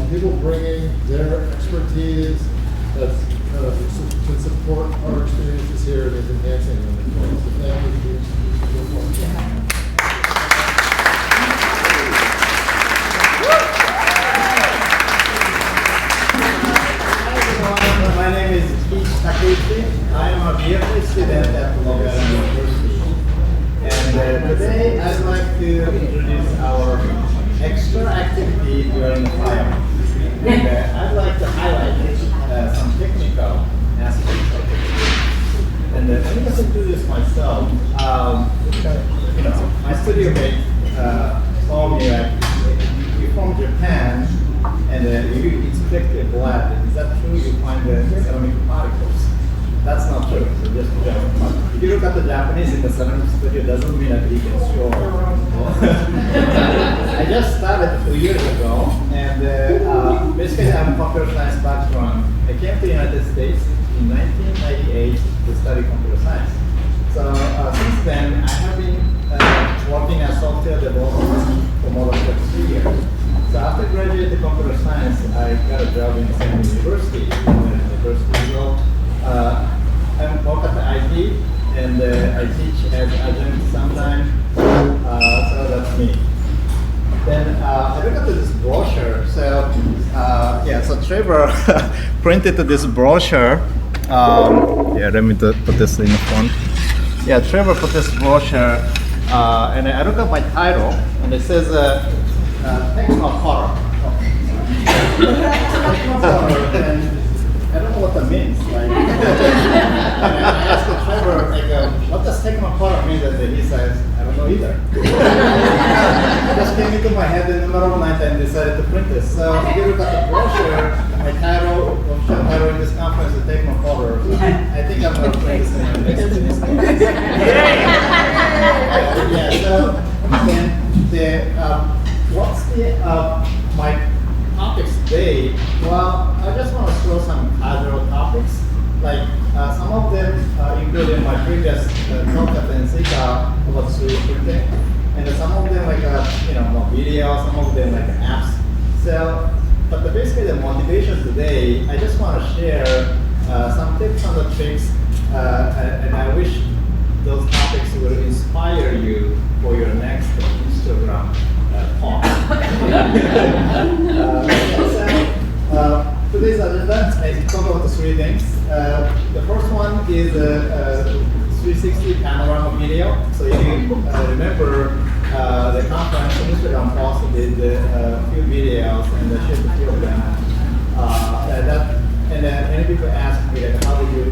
people bringing their expertise that's kind of to support our experiences here and is enhancing them as well. So thank you. My name is Kiichi Takeuchi. I am a PhD student at Loren University. And today I'd like to introduce our extra activity during the fire. And I'd like to highlight some technical aspects of it. And I'm going to do this myself. My studio mate told me like, you're from Japan and you inspect the blood. Is that true? You find the ceramic particles. That's not true. So just if you look at the Japanese in the ceramic studio, it doesn't mean that he can show. I just started 2 years ago, and basically I'm a computer science background. I came to the United States in 1998 to study computer science. So since then, I have been working as software developer for more than 3 years. So after graduating computer science, I got a job in St.Paul University. So I'm work at the IT, and I teach as adjunct sometimes. So that's me. Then I look at this brochure. So so Trevor printed this brochure. Let me put this in the front. Yeah, Trevor put this brochure, and I look at my title, and it says Technocolor. And I don't know what that means. Like, and I asked Trevor, what does Technocolor mean? And he says, I don't know either. It just came into my head in the middle of the night and decided to print this. So if you look is my next business. Yeah, so then what's my topics today? Well, I just want to throw some casual topics. Like some of them included my previous competency about 3D printing, and some of them like more video, some of them like apps. So, but basically the motivation today, I just want to share some tips and tricks, and I wish those topics will inspire you for your next Instagram talk. Today's agenda, I talk about the 3 things. The first one is 360 panorama video. So if you remember the conference, Instagram post did a few videos and I shared a few of them. And many people ask me like, how did you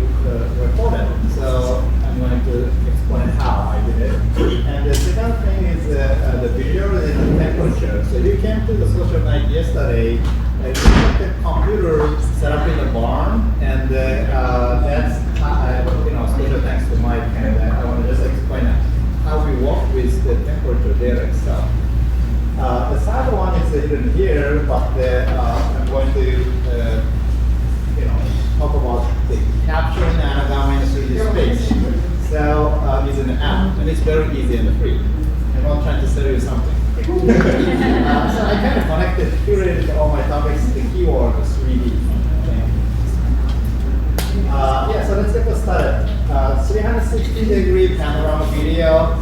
record it? So I'm going to explain how I did it. And the second thing is the visual and the temperature. So you came to the social night yesterday. We have the computer set up in the barn, and that's special thanks to Mike. And I want to just explain how we work with the temperature there itself. The third one is hidden here, but I'm going to talk about the capturing Anagama in 3D space. So it's an app, and it's very easy and free. I'm not trying to sell you something. So I kind of connected, curated all my topics to the keyword 3D. So let's get started. 360-degree panorama video.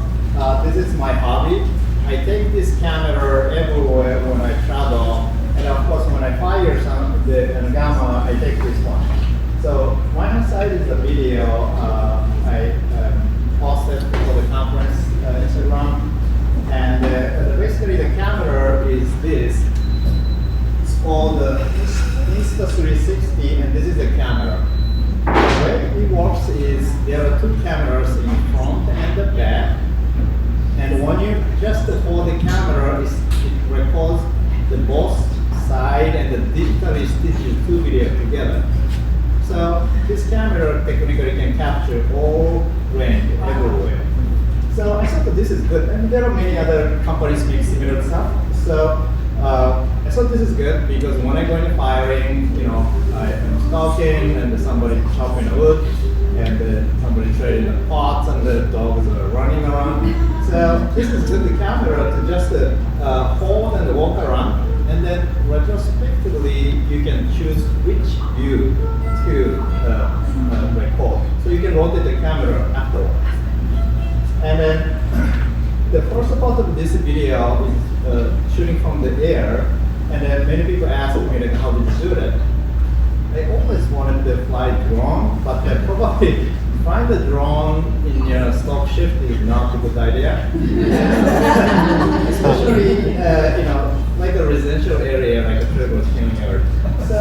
This is my hobby. I take this camera everywhere when I travel, and of course when I fire the Anagama, I take this one. So my side is the video I posted for the conference Instagram. And basically the camera is this. It's called the Insta360, and this is the camera. The way it works is there are 2 cameras in front and the back. And when you just hold the camera, it records the both side and the digitally stitches 2 videos together. So this camera technically can capture all range everywhere. So I thought that this is good, and there are many other companies make similar stuff. So I thought this is good because when I go into firing, I'm stalking and somebody chopping the wood, and somebody trading the pots, and the dogs are running around. So this is good, the camera to just hold and walk around, and then retrospectively you can choose which view to record. So you can rotate the camera afterwards. And then the first part of this video is shooting from the air, and then many people ask me like, how did you do that? I always wanted to fly drone, but probably flying the drone in your stock shift is not a good idea. Especially like a residential area like a Trevor Youngberg. So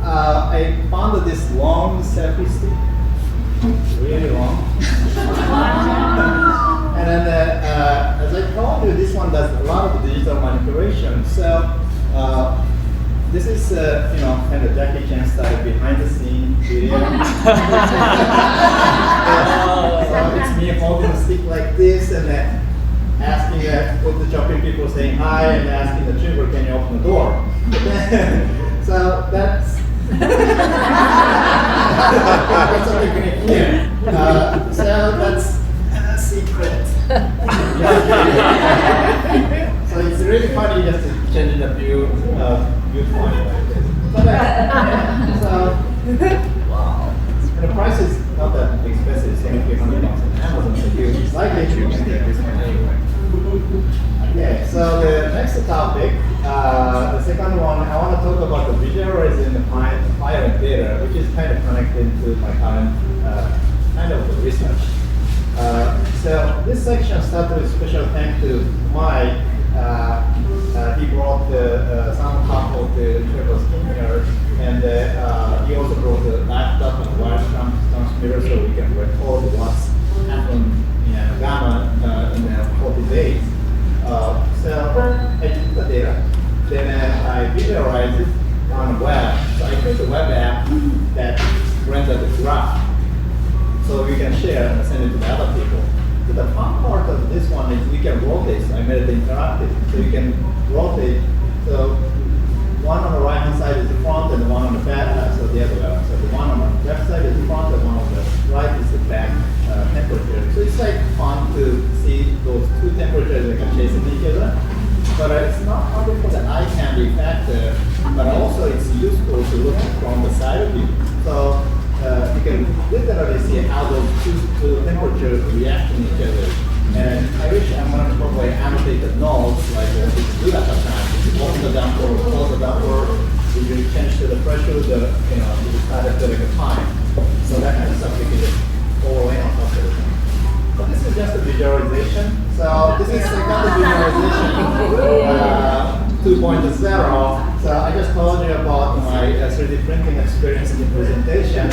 I found this long selfie stick. Really long. And then, as I told you, this one does a lot of digital manipulation. So this is, kind of Jackie Chan style behind the scene video. So it's me holding a stick like this, and then asking with the chopping people saying hi, and asking the Trevor, can you open the door? So that's. That's something pretty clear. So that's a secret. So it's really funny just to change the viewpoint like this. Wow. And the price is not that expensive. It's only $300 on Amazon. So if you like it, you can get this one anyway. Okay, so the next topic, the second one, I want to talk about the visualizing the firing data, which is kind of connected to my current kind of research. So this section starts with special thanks to Mike. He brought some couple to Trevor's here, and he also brought the laptop and wire transmitter so we can record what's happened in Anagama in 40 days. So I took the data, then I visualized it on the web. So I created a web app that renders the graph. So can share and send it to the other people. So the fun part of this one is we can rotate. So I made it interactive. So you can rotate. So one on the right hand side is the front and the one on the back, so the other way. So the one on the left side is the front and one on the right is the back temperature. So it's like fun to see those two temperatures that can chase each other. But it's not only for the eye candy factor, but also it's useful to look from the side of you. So you can literally see how those two temperatures react to each other. And I wish I'm going to probably annotate the notes, like what we do at the time. If you open the damper or close the damper, if you change to the pressure, you decide to like a time. So that kind of stuff we can just overlay on top of it. But this is just a visualization. So this is another visualization 2.0. So I just told you about my 3D printing experience in the presentation.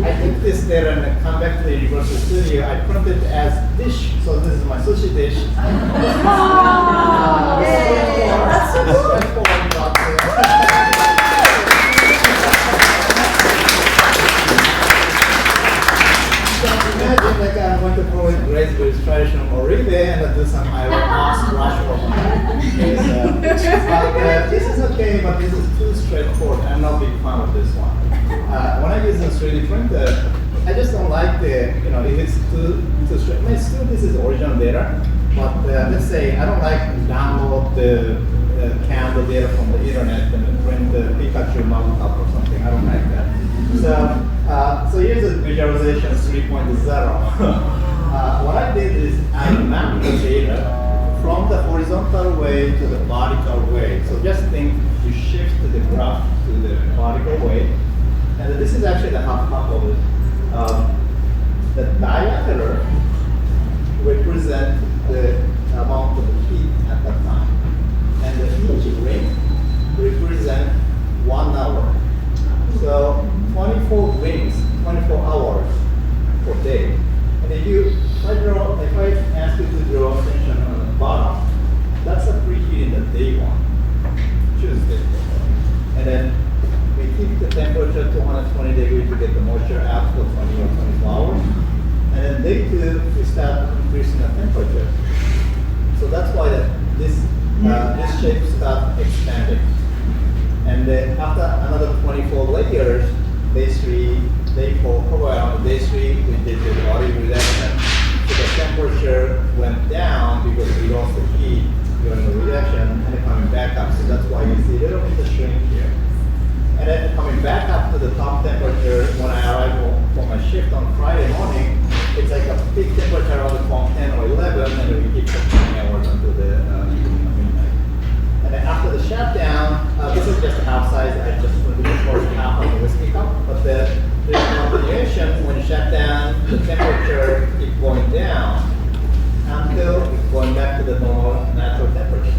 I took this there and come back to the Universal Studio. I printed it as dish. So this is my sushi dish. That's so cool. Imagine like I'm going to throw in raspberries traditional oribe and do some iron ox brush over this is okay, but this is too straightforward. I'm not a big fan of this one. When I use a 3D printer, I just don't like the, if it's too straight. I mean, still this is original data, but let's say I don't like to download the candle data from the internet and print the Pikachu mountain up or something. I don't like that. So here's the visualization 3.0. What I did is I mapped the data from the horizontal way to the vertical way. So just think you shift the graph to the vertical way. And this is actually the half of it. The diameter represents the amount of heat at that time. And the each ring represents 1 hour. So 24 rings, 24 hours per day. And if I ask you to draw attention on the bottom, that's a preheat in the day one, Tuesday. And then we keep the temperature 220 degrees to get the moisture out for 20 or 24 hours. And then day two, we start increasing the temperature. So that's why this shape starts expanding. And then after another 24 layers, day 3, day 4, probably around day 3, we did the body reduction. So the temperature went down because we lost the heat during the reduction and then coming back up. So that's why you see a little bit of shrink here. And then coming back up to the top temperature when I arrive for my shift on Friday morning, it's like a peak temperature around 10 or 11, and then we keep for 20 hours until the midnight. And then after the shutdown, this is just a half size. I just put the first half of the whiskey cup. But the continuation, when you shut down, the temperature keeps going down until it's going back to the normal natural temperature.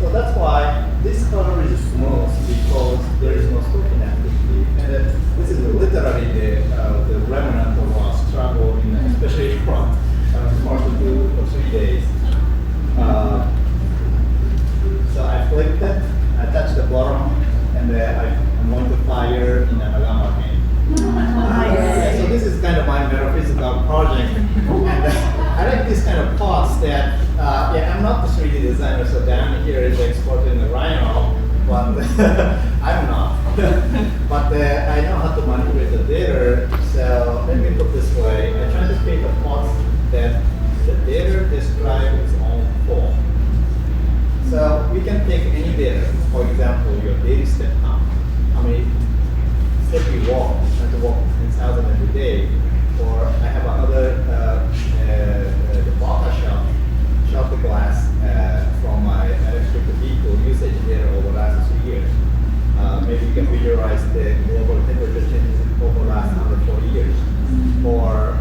So that's why this color is smooth because there is no soaking activity. And this is literally the remnant of our struggle, especially from smart to do for 3 days. So I flipped it, I touched the bottom, and I'm going to fire in Anagama again. So this is kind of my metaphysical project. And I like this kind of pots that, I'm not the 3D designer, so Dan here is the expert in the Rhino, but I'm not. But I know how to manipulate the data, so let me put it this way. I try to create a pot that the data describes its own form. So we can take any data, for example, your daily step count. How many steps you walk, try to walk 10,000 every day. Or I have another, the Baka shot the glass from my electric vehicle usage data over the last 2 years. Maybe you can visualize the global temperature changes over the last 140 years. Or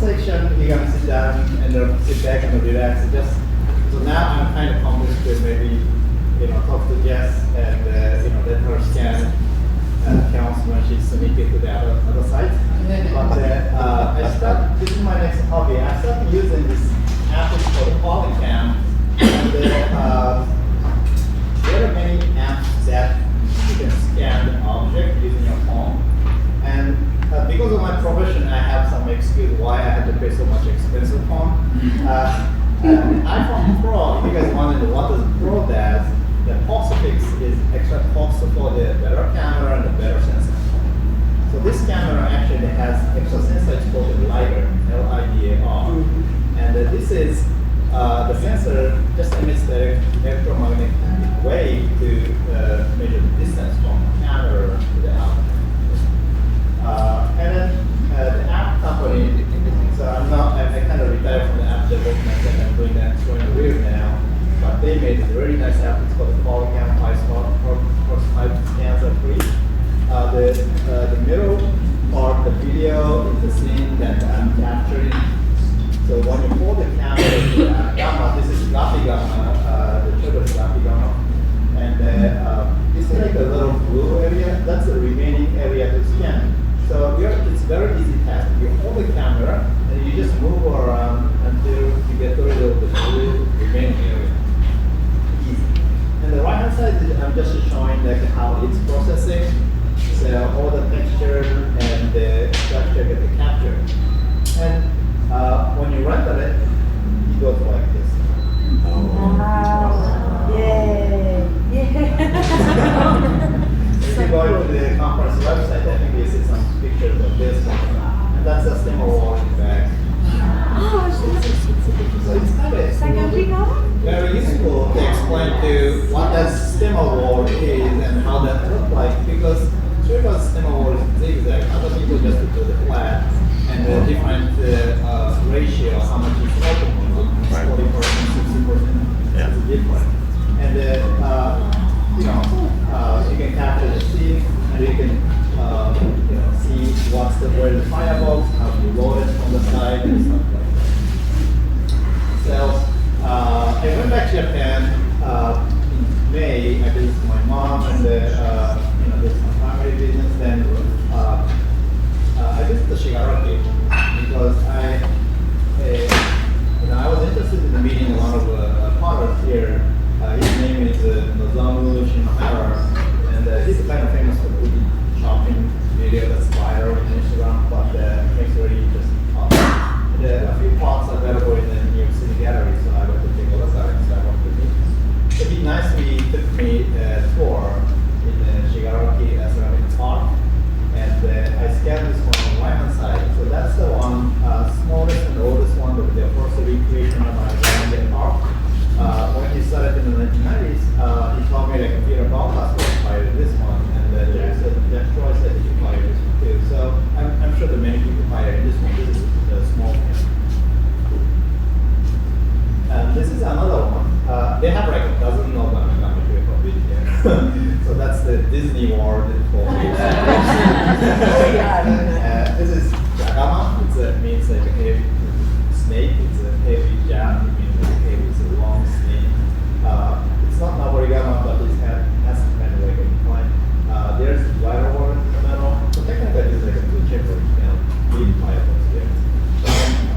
section, you're gonna sit down and sit back and relax. So now I'm kind of convinced to maybe, talk to Jess and, let her scan counts when she's submitted to the other site. But this is my next hobby. I started using this app called Polycam. And there are many apps that you can scan the object using your phone. And because of my profession, I have some excuse why I had to pay so much expensive phone. iPhone Pro, if you guys wondering what does Pro does, the Fossepark is extra cost for the better camera and the better sensor. So this camera actually has extra sensor, it's called the LiDAR, L-I-D-A-R. And this is, the sensor just emits the electromagnetic wave to measure the distance from the camera to the output. And then the app company, so I kind of retired from the app development and I'm doing the real now. But they made a very nice app. It's called the Polycam 5 scans are free. The middle part, the video is the scene that I'm capturing. So when you pull the camera to the Anagama, this is Anagama, the trigger is Anagama. And it's like a little blue area. That's the remaining area to scan. So it's very easy task. You hold the camera and you just move around until you get rid of the blue remaining area. And the right hand side, I'm just showing like how it's processing, so all the texture and the structure get captured. And when you render it, it goes like this. Wow! Yay! If you go to the conference website, I think you see some pictures of this one, and that's a stemma wall in the back. So it's kind of very useful to explain to what that stemma wall is and how that looks like, because Trevor's stemma wall is zigzag, other people just do the flat, and the different ratio, how much is open, 40%, 60%, is different. And you can capture the scene, and you can see where the firebox, how to load it from the side, and stuff like that. So I went back to Japan in May. I visited my mom and did some family business. Then I visited Scherbak because I was interested in meeting one of the partners here. His name is Kjærra, and he's kind of famous for the shopping video that's viral on Instagram, but makes a really interesting talk. A few plots are available in the New York City gallery, so I went to take a look at it. So I wanted to meet. So he nicely took me a tour in the Scherbak ceramic park, and I scanned this one on the right hand side. So that's the one smallest and oldest one with the first recreation of Anagama park. When he started in the 1990s, he told me like Peter Baltas was inspired this one, and Jeff Troy said he inspired this one too. So I'm sure that many people inspired this one. This is the small one. This is another one. They have like a dozen of them. I'm not sure if here. So that's the Disney World for this is Anagama. It means like a heavy snake. It's a heavy jab. It means like heavy. It's a long snake. It's not Naborigama, but it has kind of like a incline. There's wider one in the middle. So technically, it's like a two-chamber lead fireplace there.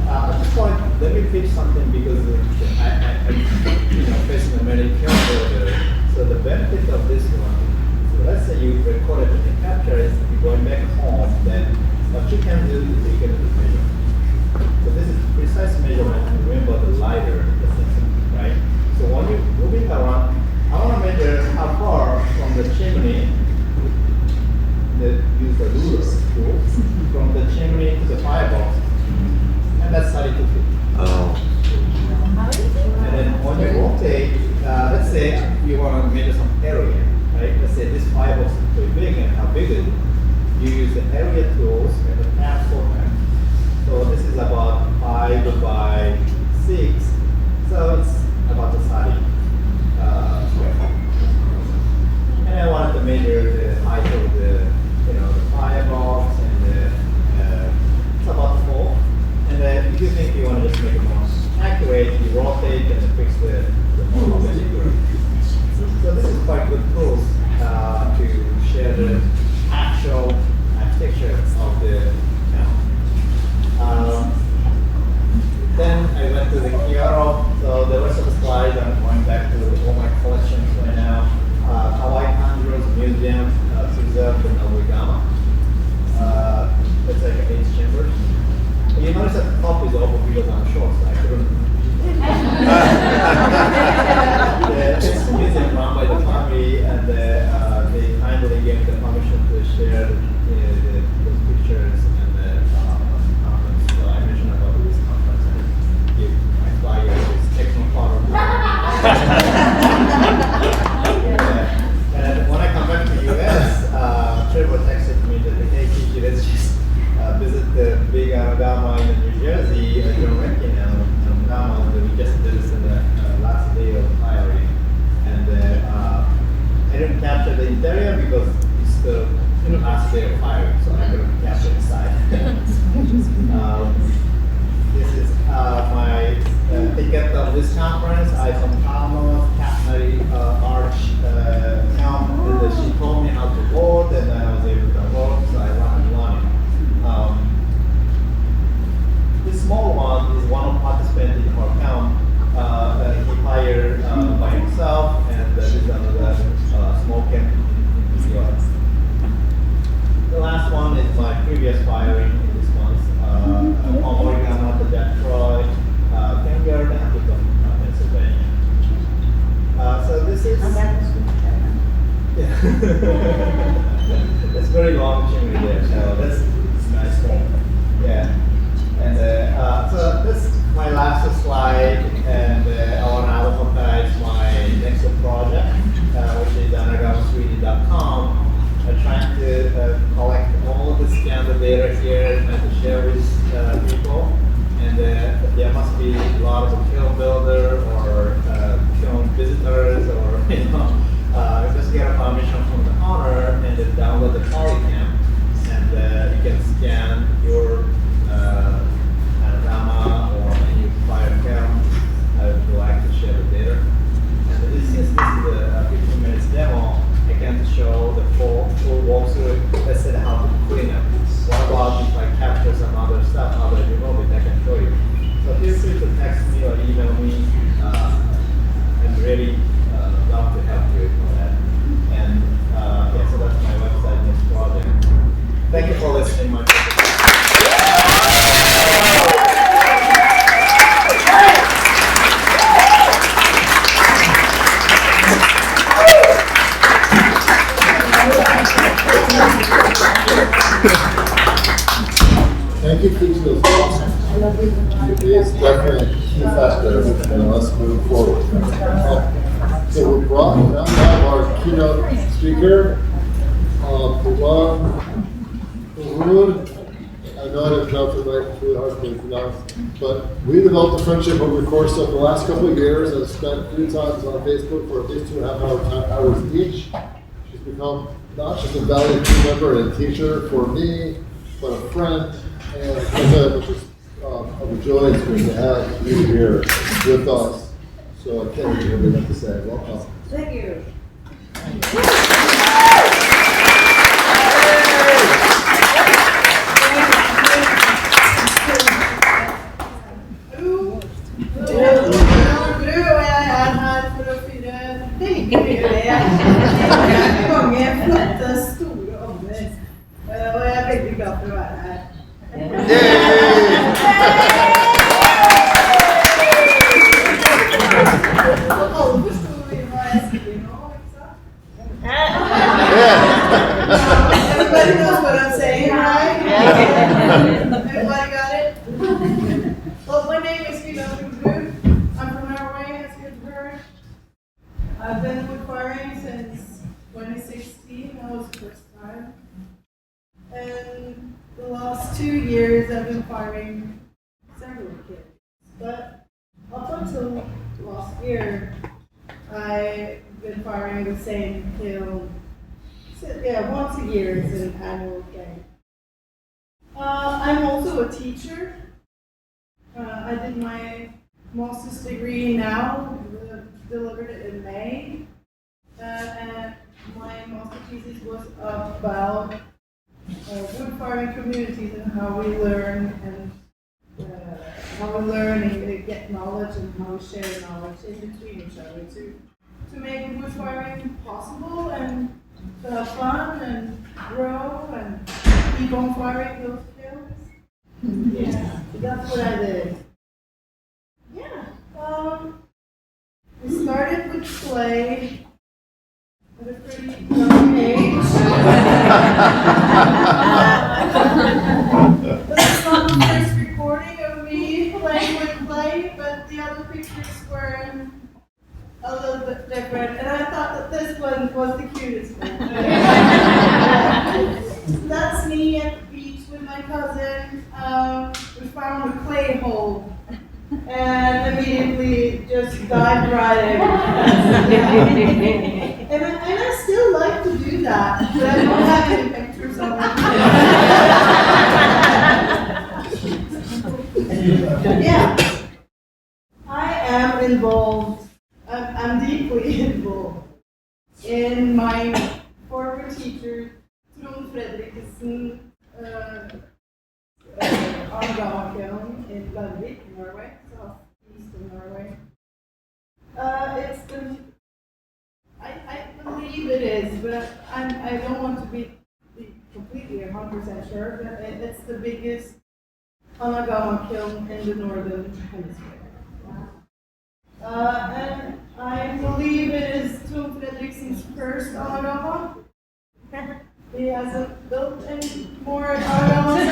At this point, let me pitch something because I'm facing a many characters. So the benefit of this one, so let's say you record it and capture it, you're going back home, then what you can do is you can measure. So this is precise measurement. Remember the LiDAR, the sensor, right? So when you're moving around, I want to measure how far from the chimney, use the ruler tool, from the chimney to the firebox, and that's 32 feet. Oh. And then when you rotate, let's say you want to measure some area, right? Let's say this firebox is pretty big, and how big is it? You use the area tools and the tab format. So this is about 5 by 6, so it's about the size. And I wanted to measure the height of the firebox, and it's about 4. And then way you rotate and fix the model of the figure. So this is quite good tools to share the actual architecture of the town. Then I went to the Kjærra, so there were some slides. I'm going back to all my collections right now. Hawaii Conjurers Museum, preserved in Anagama. It's like 8 chambers. You notice that the top is open because I'm short, so I couldn't. It's a museum run by the family, and they kindly gave the permission to share the pictures and the conference. So I mentioned about this conference and give my flyer this techno-photo. And when I come back to the US, Trevor texted me that, hey, Kiichi, let's just visit the big Anagama in New Jersey, John Rankin and Anagama, and we just did this in the last day of hiring. And I didn't capture the interior because it's the last day of hiring, so I couldn't capture inside. This is my ticket of this conference. I from Thomas, Catenary Arch Helm, and she told me how to vote, and I was able to vote, so I learned. This small one is one of participants in our camp. He hired by himself, and this is another small camp in the US. The last one is my previous firing in this month. Komaromy, Detroit, Fingered, and Pennsylvania. So this is. It's very long chimney there, so that's nice one. Yeah. And so this is my last slide, and I want to advertise my next project, which is anagama3d.com. I'm trying to collect all the scanned data here and to share with people. And there must be a lot of film builder or film visitors, or just get a permission from the owner and then download the Polycam, and you can scan your Anagama or any fire cam. I would like to share the data. And since this is a 15 minutes demo, I can't show the full walkthrough. Let's say how to clean up. What about if I capture some other stuff, other remote, I can show you. So feel free to text me or email me. I'm really love to help you with that. And yeah, so that's my website, next project. Thank you for listening. My Thank you, Kiichi. Those awesome. It's definitely a key factor, and let's move forward. So we're brought now to have our keynote speaker, Ulverud. I know I didn't pronounce it right, it's really hard for me to pronounce, but we developed a friendship over the course of the last couple of years and spent 3 times on Facebook for at least 2.5 hours each. She's become not just a valued team member and a teacher for me, but a friend, and which is of a joy to have you here with us. So I can't wait to hear what you have to say. Welcome. Thank you. Mange flotte, store ovner. Og jeg er veldig glad for å være her. Alle forstår hva jeg sier nå, ikke sant? Everybody knows what I'm saying, right? Everybody got it? Well, my name is Ulverud. I'm from Norway, as you heard. I've been woodfiring since 2016. That was the first time. And the last 2 years I've been firing several kids. But up until last year, I've been firing the same kill. Once a year is an annual game. I'm also a teacher. I did my master's degree now, delivered it in May. And my master thesis was about woodfiring communities and how we learn and get knowledge and how we share knowledge in between each other to make woodfiring possible and to have fun and grow and keep on firing those kills. Yeah, so that's what I did. Yeah, we started with clay at a pretty young age. This is not the first recording of me playing with clay, but the other pictures were a little bit different, and I thought that this one was the cutest one. That's me at the beach with my cousin. We found a clay hole and immediately just dived right in. And I still like to do that, but I don't have any pictures of it. Yeah, I am involved. I'm deeply involved in my former teacher, Trond Fredriksen, Anagama in Larvik, Norway, southeast of Norway. I believe it is, but I don't want to be completely 100% sure, but it's the biggest Anagama kiln in the northern hemisphere. And I believe it is Trond Fredriksen's first Anagama. He hasn't built any more Anagamas.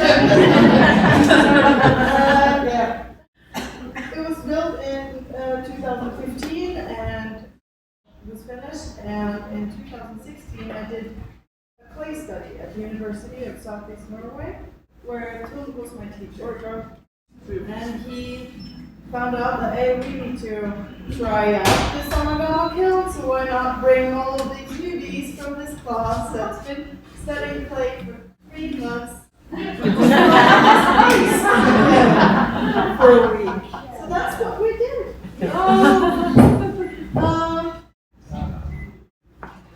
Yeah. It was built in 2015 and was finished, and in 2016 I did a clay study at the University of Southeast Norway, where Trond was my teacher. And he found out that, hey, we need to try out this Anagama kiln, so why not bring all of these newbies from this class that's been studying clay for 3 months for a week. So that's what we did.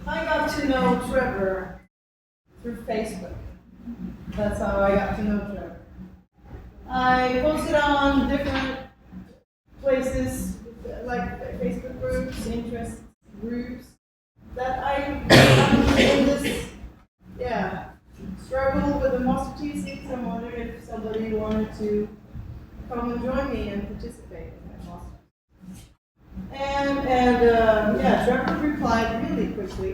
I got to know Trevor through Facebook. That's how I got to know Trevor. I posted on different places like Facebook groups, interest groups, that I in this struggle with the master thesis. I wondered if somebody wanted to come and join me and participate in my master. And Trevor replied really quickly,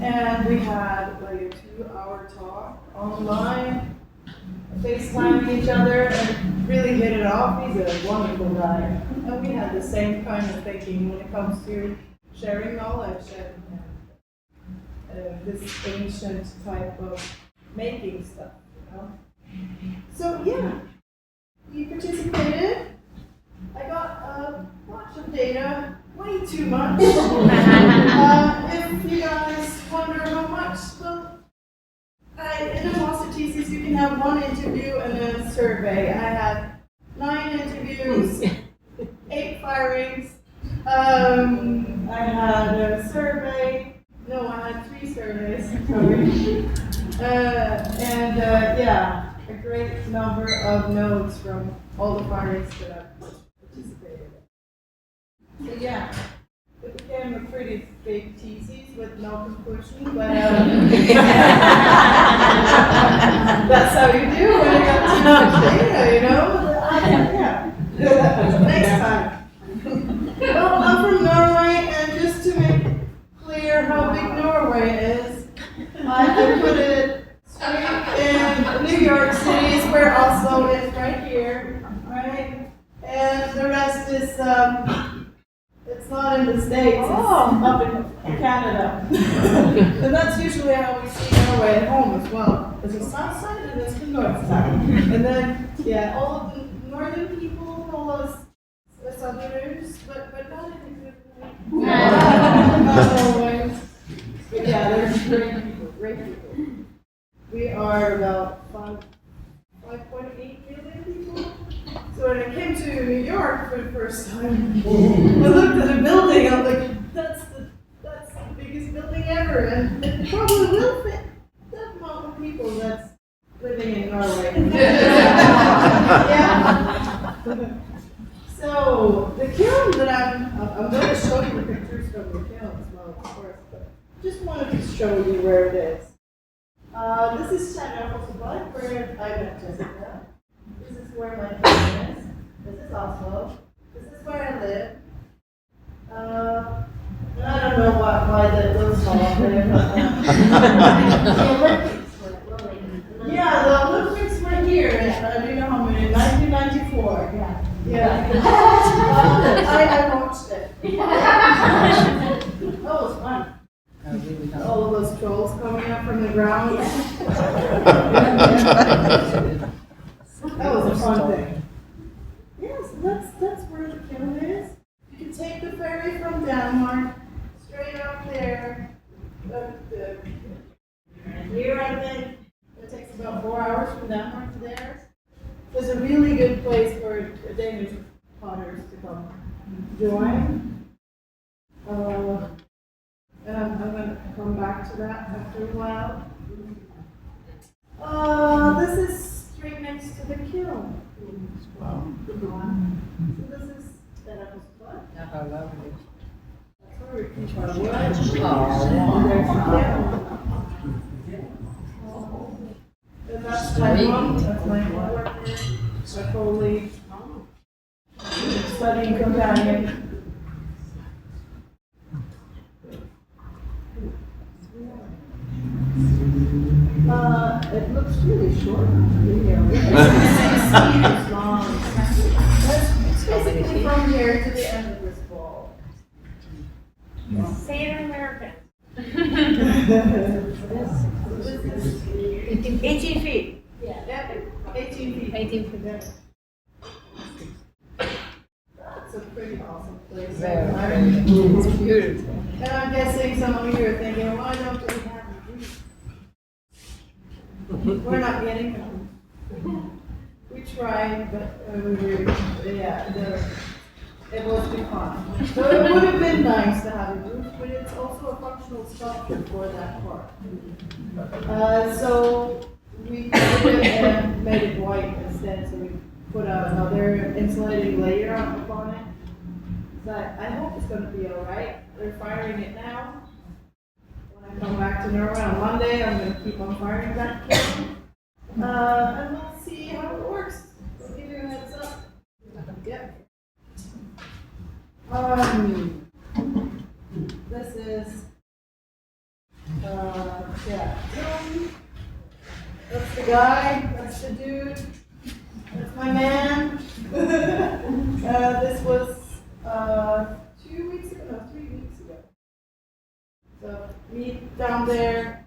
and we had like a 2-hour talk online, FaceTiming each other, and really hit it off. He's a wonderful guy, and we had the same kind of thinking when it comes to sharing knowledge and this ancient type of making stuff, you know. So yeah, we participated. I got a bunch of data, way too much. If you guys wonder how much, well, in a master thesis you can have 1 interview and a survey. I had 9 interviews, 8 firings. I had a survey. No, I had 3 surveys. A great number of notes from all the firings that I participated in. So yeah, it became a pretty big thesis with no conclusion, but that's how you do when you got too much data, you know? Next time. Well, I'm from Norway, and just to make clear how big Norway is, I put it in New York City is where Oslo is, right here, right? And the rest is, it's not in the States, it's up in Canada. And that's usually how we see Norway at home as well. There's a south side and there's the north side. And then, all of the northern people call us southerners, but not in a good way. Not always. But yeah, there's great people. We are about 5.8 million people. So it when I came to New York for the first time, I looked at the building, I'm like, that's the biggest building ever, and it probably will fit that amount of people that's living in Norway. Yeah. So the kiln that I'm going to show you the pictures from the kiln as well, of course, but just wanted to show you where it is. This is Fossepark, where I met Jessica. This is where my family is. This is Oslo. This is where I live. I don't know why those fall off there. Yeah, the Olympics were here. Do you know how many? 1994. Yeah. I watched it. That was fun. All of those trolls coming up from the ground. That was a fun thing. Yeah, so that's where the kiln is. You can take the ferry from Denmark straight up there. Here, I think it takes about 4 hours from Denmark to there. It's a really good place for Danish potters to come join. And I'm going to come back to that after a while. This is straight next to the kiln. Wow. So this is Fossepark. How lovely. That's where we keep our wood. And there's the kiln. And that's my mom. That's my coworker. My colleague. Studying companion. It looks really short. It's long. It's basically from here to the end of this ball. Say it in American. 18 feet. Yeah. Yep, 18 feet. 18 feet. It's a pretty awesome place. Very it's beautiful. And I'm guessing some of you are thinking, why don't we have a roof? We're not getting them. We tried, but it wasn't fun. So it would have been nice to have a roof, but it's also a functional structure for that part. So we made it white instead, so we put another insulating layer upon it. So I hope it's going to be all right. They're firing it now. When I come back to Norway on Monday, I'm going to keep on firing that kiln. And we'll see how it works. I'll give you a heads up. Yep. This is, that's the guy, that's the dude, that's my man. This was 2 weeks ago, no, 3 weeks ago. So, meet down there,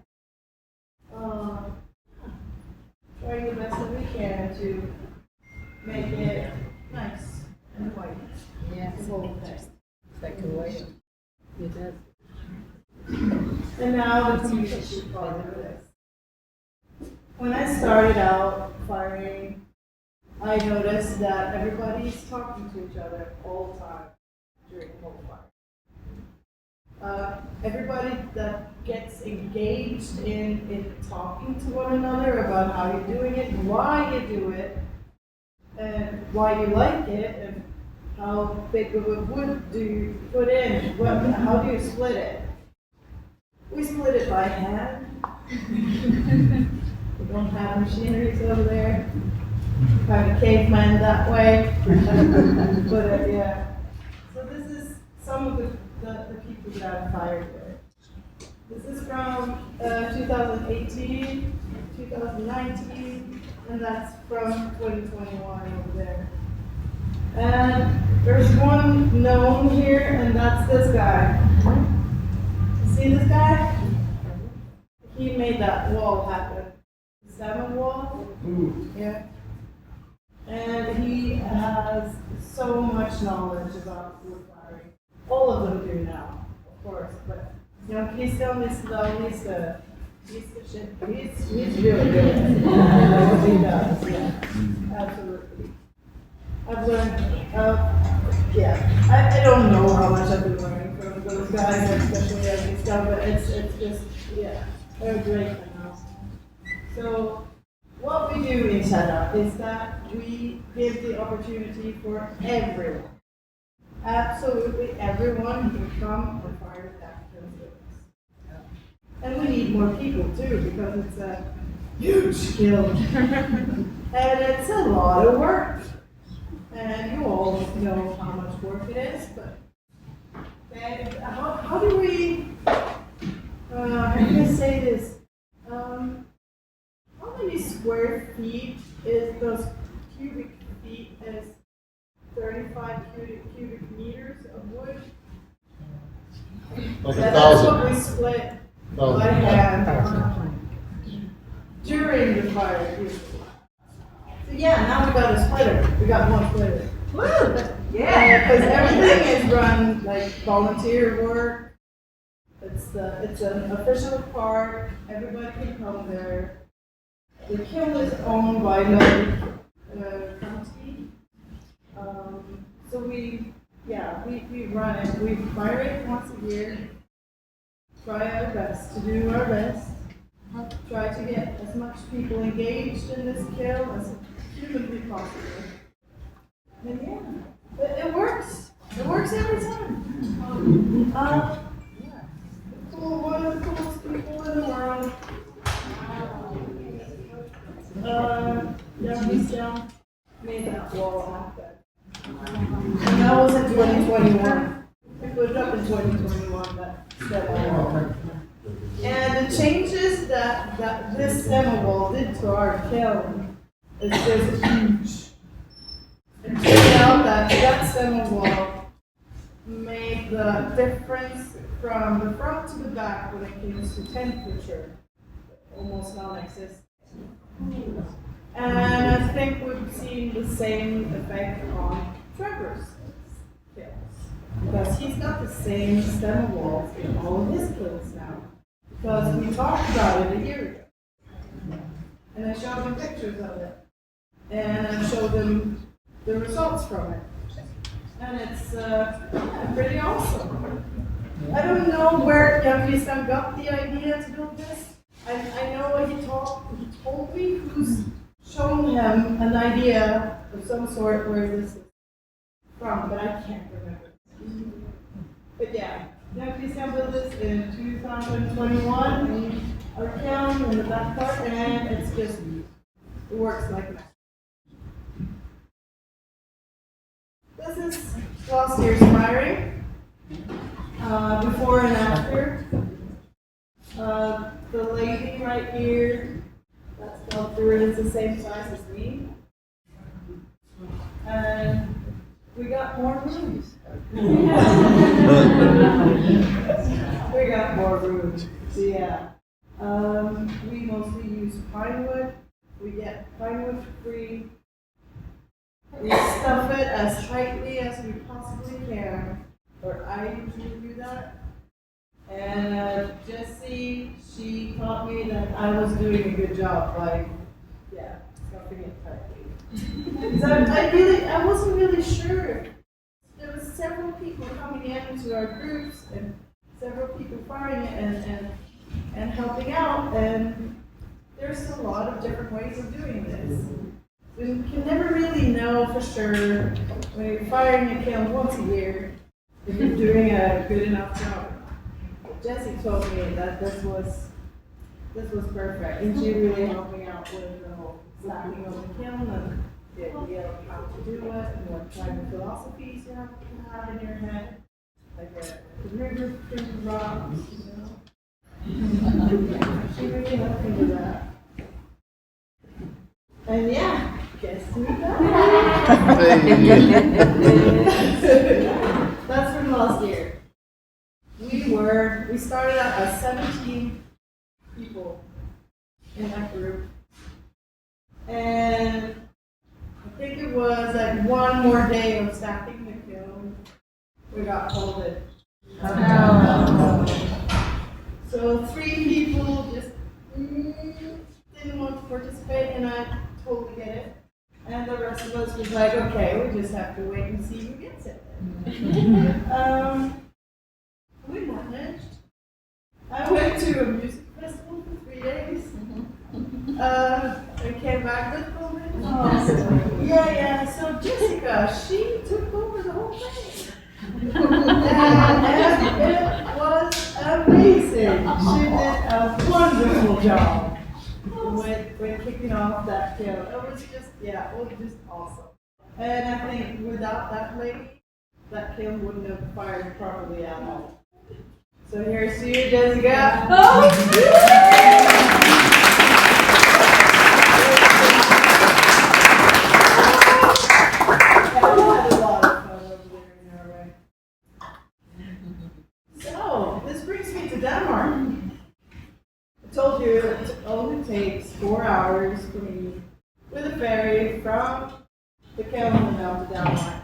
trying the best that we can to make it nice and white. Yeah. The whole thing. It's like a whale. It does. And now the Kiichi part of this. When I started out firing, I noticed that everybody's talking to each other all the time during the whole fire. Everybody that gets engaged in talking to one another about how you're doing it, why you do it, and why you like it, and how big of a wood do you put in, how do you split it? We split it by hand. We don't have machineries over there. Kind of caveman that way. But yeah. So this is some of the people that I've fired with. This is from 2018, 2019, and that's from 2021 over there. And there's one known here, and that's this guy. See this guy? He made that wall happen. 7 wall? Yeah. And he has so much knowledge about wood firing. All of them do now, of course, but you know, he's the shit. He's really good at what he does. Yeah. Absolutely. I've learned, yeah, I don't know how much I've been learning from those guys, especially as we stuff, but it's just, yeah, they're great now. So, what we do in Kjærra is that we give the opportunity for everyone, absolutely everyone to come and fire tacticals with us. And we need more people too, because it's a huge skill. And it's a lot of work. And you all know how much work it is, but how do we, how can I say this? How many square feet is those cubic feet is 35 cubic meters of wood? Like That's 1,000. what we split Oh, by hand during the fire. So yeah, now we got a splitter. We got one splitter. Yeah, because everything is run like volunteer work. It's an official park. Everybody can come there. The kiln is owned by the county. So we run it. We fire it once a year. Try our best to do our best. Try to get as much people engaged in this kiln as humanly possible. And yeah, it works. It works every time. One of the coolest people in the world. Yeah, made that wall happen. And that was in 2021. We put it up in 2021, and the changes that this demo wall did to our kiln is just huge. It turned out that demo wall made the difference from the front to the back when it comes to temperature almost non-existent. And I think we've seen the same effect on Trevor's kilns, because he's got the same stem walls in all of his kilns now, because we talked about it a year ago. And I showed them pictures of it, and I showed them the results from it. And it's pretty awesome. I don't know where Jan got the idea to build this. I know he told me who's shown him an idea of some sort where this is from, but I can't remember. But yeah, Jan built this in 2021 in our town in the back part, and it works like that. This is last year's firing, before and after. The lady right here, that's Ulverud, is the same size as me. And we got more rooms. We got more rooms. So yeah. We mostly use pine wood. We get pine wood for free. We stuff it as tightly as we possibly can, or I usually do that. And Jessie, she taught me that I was doing a good job, stuffing it tightly. So I wasn't really sure. There was several people coming into our groups, and several people firing it and helping out, and there's a lot of different ways of doing this. You can never really know for sure when you're firing a kiln once a year if you're doing a good enough job. Jessie told me that this was perfect, and she really helped me out with the whole stacking of the kiln and the idea of how to do it and what kind of philosophies you have in your head, like a river through rocks, She really helped me with that. And yeah, guess who That's from last year. We started out as 17 people in that group. And I think it was like one more day of stacking the kiln, we got folded. So 3 people just didn't want to participate, and I totally get it. And the rest of us was like, okay, We just have to wait and see who gets it. We managed. I went to a music festival for 3 days. I came back with COVID. Yeah. So Jessica, she took over the whole thing. And it was amazing. She did a wonderful job with kicking off that kill. It was just awesome. And I think without that lady, that kill wouldn't have fired properly at all. So here's to you, Jessica. So, this brings me to Denmark. I told you it only takes 4 hours for me with a ferry from the Kjærra down to Denmark.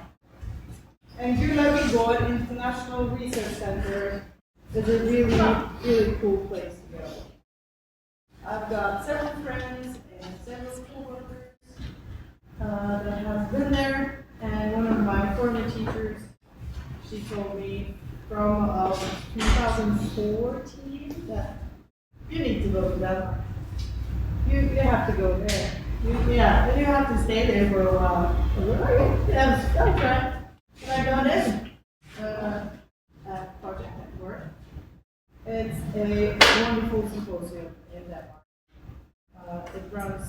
And Ulverud International Research Center is a really cool place to go. I've got several friends and several coworkers that have been there, and one of my former teachers, she told me from 2014 that you need to go to Denmark. You have to go there. And you have to stay there for a while. Yeah, that's right. And I got in at Project Network. It's a wonderful symposium in Denmark. It runs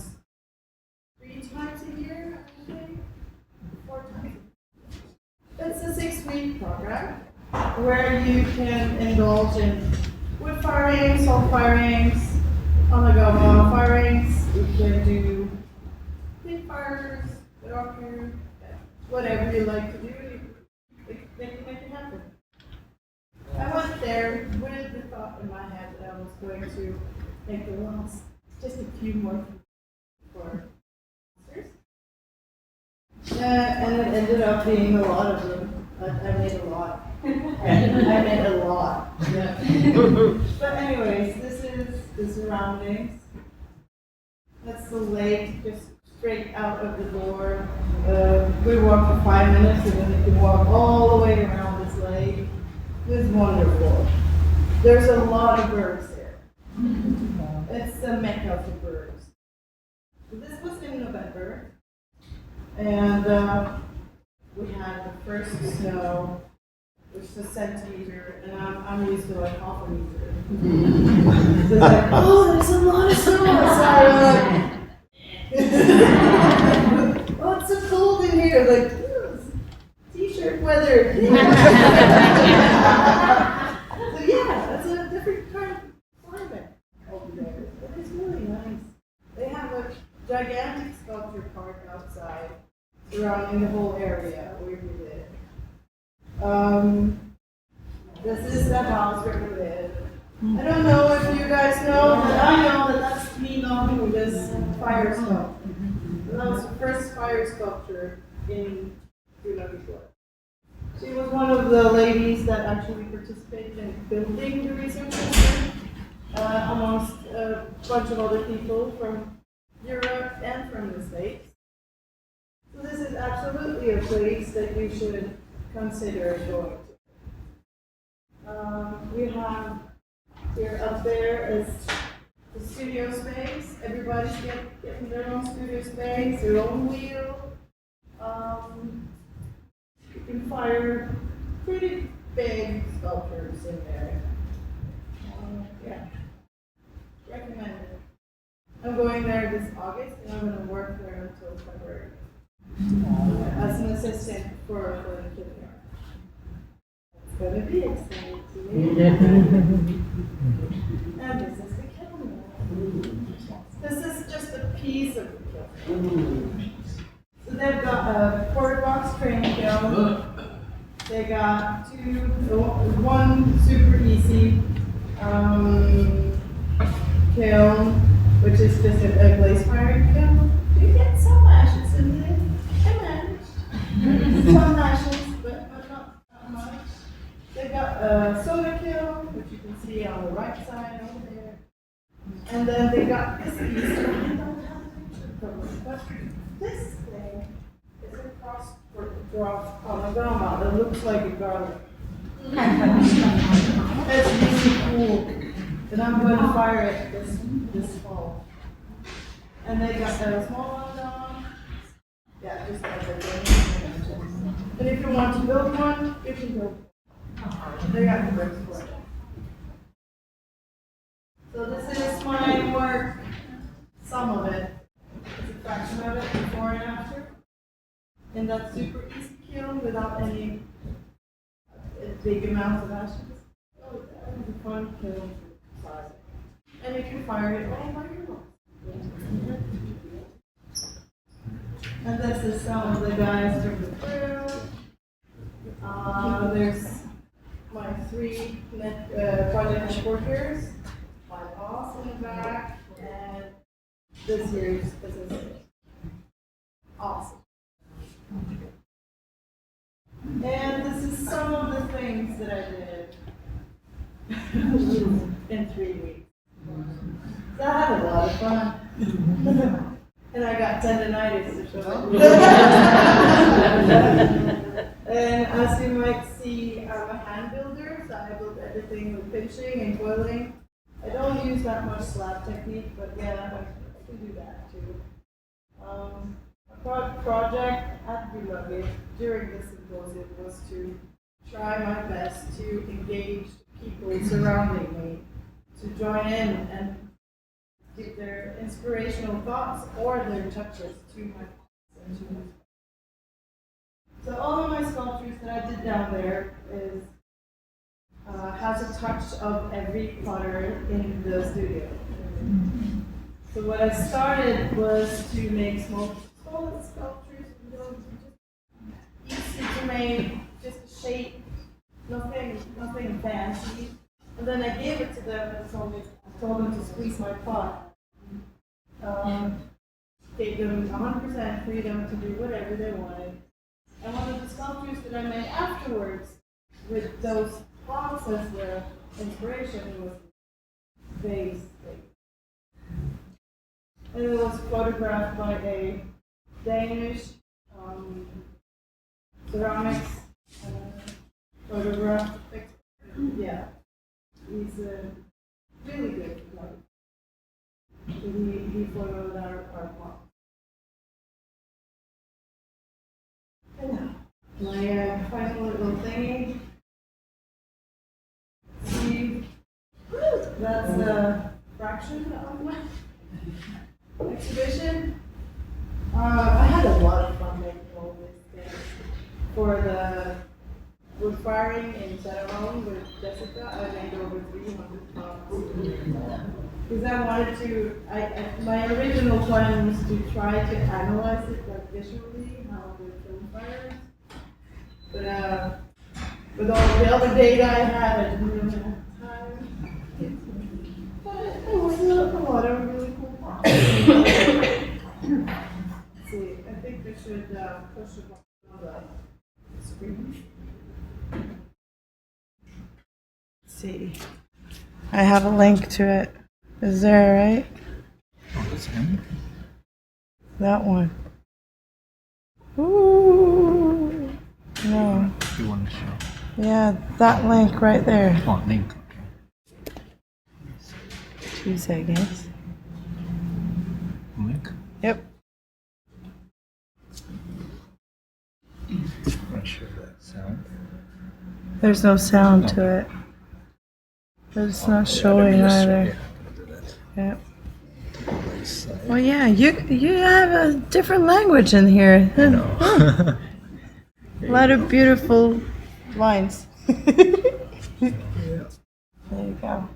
3 times a year, I think, 4 times. It's a 6-week program where you can indulge in wood firings, salt firings, Anagama firings. You can do pig fires, rocker, whatever you like to do. They can make it happen. I went there with the thought in my head that I was going to make the ones just a few more for masters. And it ended up being a lot of them. I made a lot. I made a lot. Yeah. But anyways, this is the surroundings. That's the lake, just straight out of the door. We walk for 5 minutes and then you can walk all the way around this lake. It's wonderful. There's a lot of birds there. It's a mecca for birds. So this was in November, and we had the first snow, which is a centimeter, and I'm used to like half a meter. So it's like, oh, there's a lot of snow outside. Oh, it's so cold in here. Like, t-shirt weather. So yeah, that's a different kind of climate over there. But it's really nice. They have a gigantic sculpture park outside, surrounding the whole area where we live. This is the house where we live. I don't know if you guys know, but I know that that's me knocking this fire sculpture. That was the first fire sculpture in Ulverud. She was one of the ladies that actually participated in building the research center, amongst a bunch of other people from Europe and from the States. So this is absolutely a place that you should consider going to. We have here up there is the studio space. Everybody's getting their own studio space, their own wheel. You can fire pretty big sculptures in there. Yeah, recommend it. I'm going there this August, and I'm going to work there until February as an assistant for the kindergarten. It's going to be exciting. And this is the kiln. This is just a piece of the kiln. So they've got a quarter box train kiln. They got one super easy kiln, which is just a glaze firing kiln. You get some ashes in there. I managed. Some ashes, but not much. They got a soda kiln, which you can see on the right side over there. And then they got this piece. I don't have a picture of it, but this thing is a cross for dropped Anagama that looks like a garlic. It's really cool. And I'm going to fire it this fall. And they got a small one down. Yeah, just like a thing. And if you want to build one, you can build one. They got the bricks for it. So this is my work, some of it. It's a fraction of it, before and after. And that's super easy kiln without any big amounts of ashes. Oh, that was a fun kiln size. And you can fire it all by yourself. And this is some of the guys from the crew. There's my 3 project workers, my boss in the back, and this year's assistant. Awesome. And this is some of the things that I did in 3 weeks. So I had a lot of fun. And I got tendonitis to show it. And as you might see, I'm a hand builder, so I build everything with pinching and coiling. I don't use that much slab technique, but yeah, I can do that too. A project at Woodbridge during the symposium was to try my best to engage people surrounding me to join in and give their inspirational thoughts or their touches to my thoughts. So all of my sculptures that I did down there is has a touch of every potter in the studio. So what I started was to make small sculptures, easy to make, just a shape, nothing fancy. And then I gave it to them and told them to squeeze my pot. Gave them 100% freedom to do whatever they wanted. And one of the sculptures that I made afterwards with those plots as the inspiration was vase. And it was photographed by a Danish ceramics photograph expert. Yeah, he's really good. He photoed our plot. My final little thingy. See, that's a fraction of my exhibition. I had a lot of fun making all these things. For the woodfiring in St.Paul with Jessica, I made over 300 pounds. Because I wanted to, my original plan was to try to analyze it like visually, how the film fires. But with all the other data I had, I didn't really have time. But it was a lot of really cool parts. Let's see, I think we should push it on the screen. Let's see. I have a link to it. Is there, right? Oh, it's him? That one. Ooh. No. You want to show? Yeah, that link right there. Oh, link. Okay. 2 seconds. Link? Yep. I'm not sure that sound. There's no sound to it. It's not showing either. Yep. Well, yeah, you have a different language in here. I know. A lot of beautiful lines. Yeah. There you go.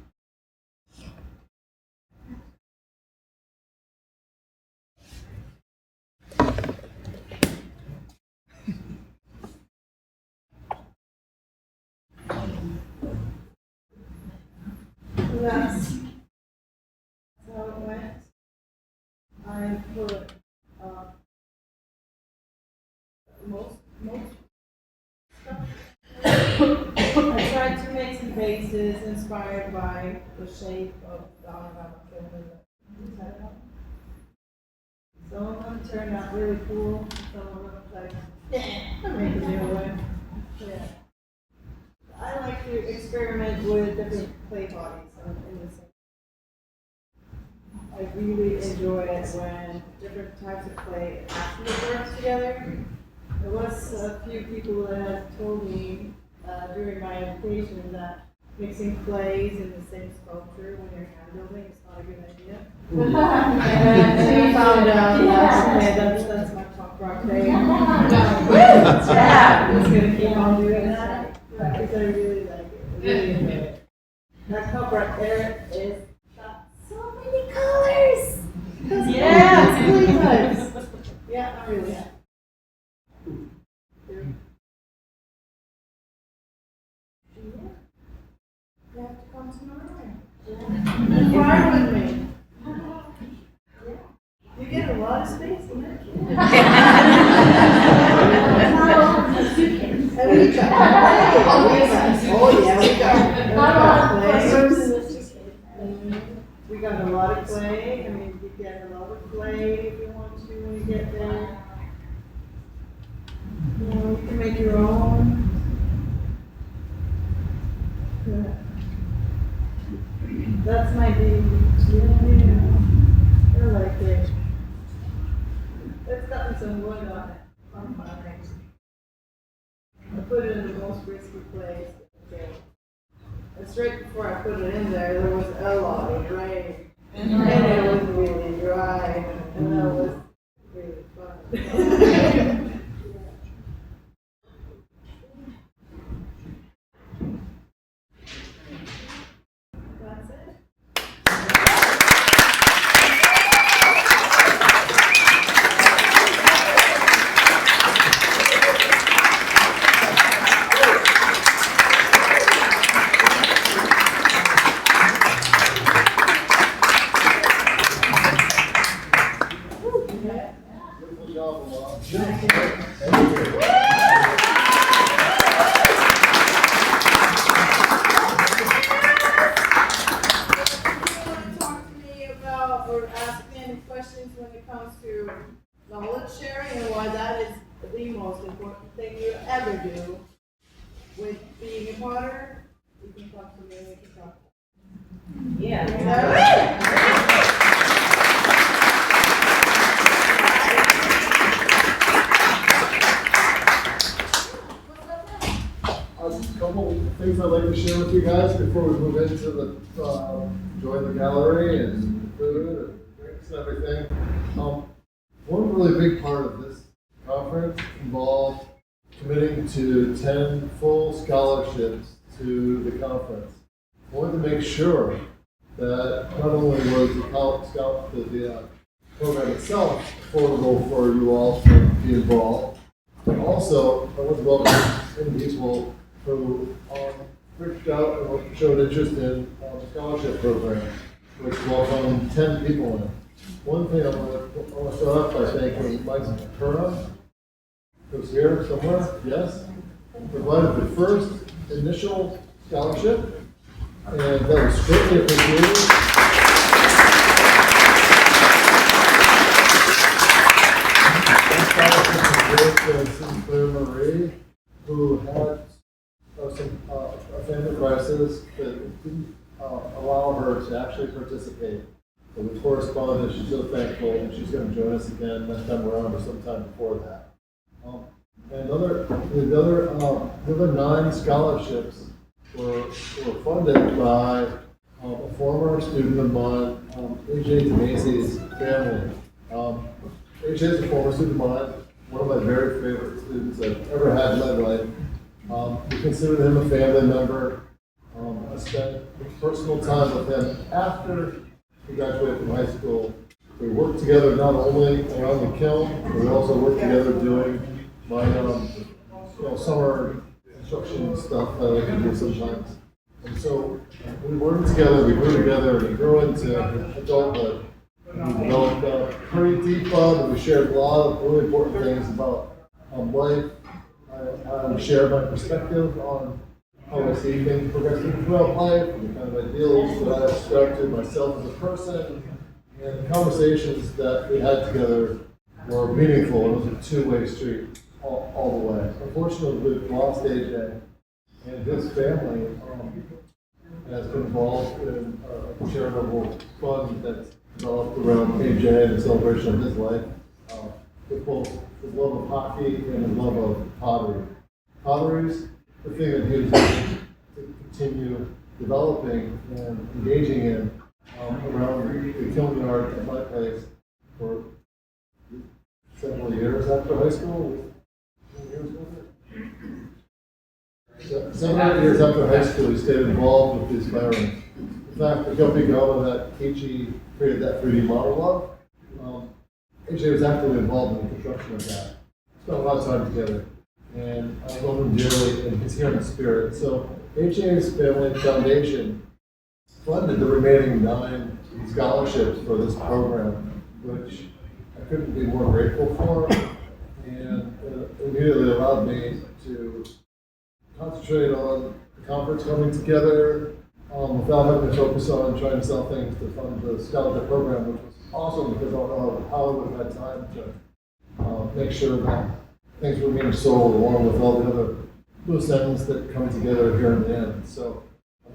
That's how it went. I put most stuff. I tried to make some bases inspired by the shape of the Anagama kiln. Some of them turned out really cool. Some of them like I'm making it away. Yeah. I like to experiment with different clay bodies in the same. I really enjoy it when different types of clay actually work together. There was a few people that had told me during my education that mixing clays in the same sculpture when you're hand building is not a good idea. And we found out that's my punk rock thing. Yeah, I'm just gonna keep on doing that because I really like it. I really enjoy it. That cup right there is got so many colors. Yeah, it's really nice. Yeah, I'm really happy. You have to come tomorrow. And fly with me. You get a lot of space in there. And we got we got a lot of clay. I mean, you get a lot of clay if you want to when you get there. You know, you can make your own. Yeah. That's my baby. Yeah. I like it. It's gotten some wood on it. I'm fine. I put it in the most risky place. Okay. And straight before I put it in there was a lot of rain. And it was really dry. And that was really fun. That's it. Beautiful job, Lillann. Talk to me about or ask me any questions when it comes to knowledge sharing and why that is the most important thing you ever do with being a potter. You can talk to me and we can talk. A couple of things I'd like to share with you guys before we move into the join the gallery and food and drinks and everything. One really big part of this conference involved committing to 10 full scholarships to the conference. I wanted to make sure that not only was the program itself affordable for you all to be involved, but also I want to welcome many people who reached out and showed interest in the scholarship program, which welcomed 10 people in it. One thing I want to start off by thanking Mike Kjærra, who's here somewhere, yes, provided the first initial scholarship, and that was greatly appreciated. That scholarship was Sinclair Marie, who had a family crisis that didn't allow her to actually participate. But we corresponded, she's so thankful, and she's going to join us again next time around or sometime before that. And the other 9 scholarships were funded by a former student of mine, AJ DeMacy's family. AJ is a former student of mine, one of my very favorite students I've ever had in my life. We considered him a family member. I spent personal time with him after we graduated from high school. We worked together not only around the kiln, but we also worked together doing my summer construction stuff that I like to do sometimes. And so we worked together, we grew together, and we grew into adulthood. We developed a pretty deep bond, and we shared a lot of really important things about life. I share my perspective on how I see things progressing throughout life, and the kind of ideals that I ascribe to myself as a person, and the conversations that we had together were meaningful. It was a two-way street. all the way. Unfortunately, we've lost AJ, and his family has been involved in a charitable fund that's developed around AJ and the celebration of his life, with both his love of hockey and his love of pottery. Pottery's the thing that he was able to continue developing and engaging in around the kiln yard at my place for several years after high school. 7 or 8 years after high school, he stayed involved with these firings. In fact, the company that Kiichi created that 3D model of, AJ was actively involved in the construction of that. Spent a lot of time together, and I love him dearly, and he's here in the spirit. So AJ's family foundation funded the remaining 9 scholarships for this program, which I couldn't be more grateful for, and immediately allowed me to concentrate on the conference coming together without having to focus on trying to sell things to fund the scholarship program, which was awesome because I don't know how I would have had time to make sure that things were being sold along with all the other loose ends that come together here in the end. So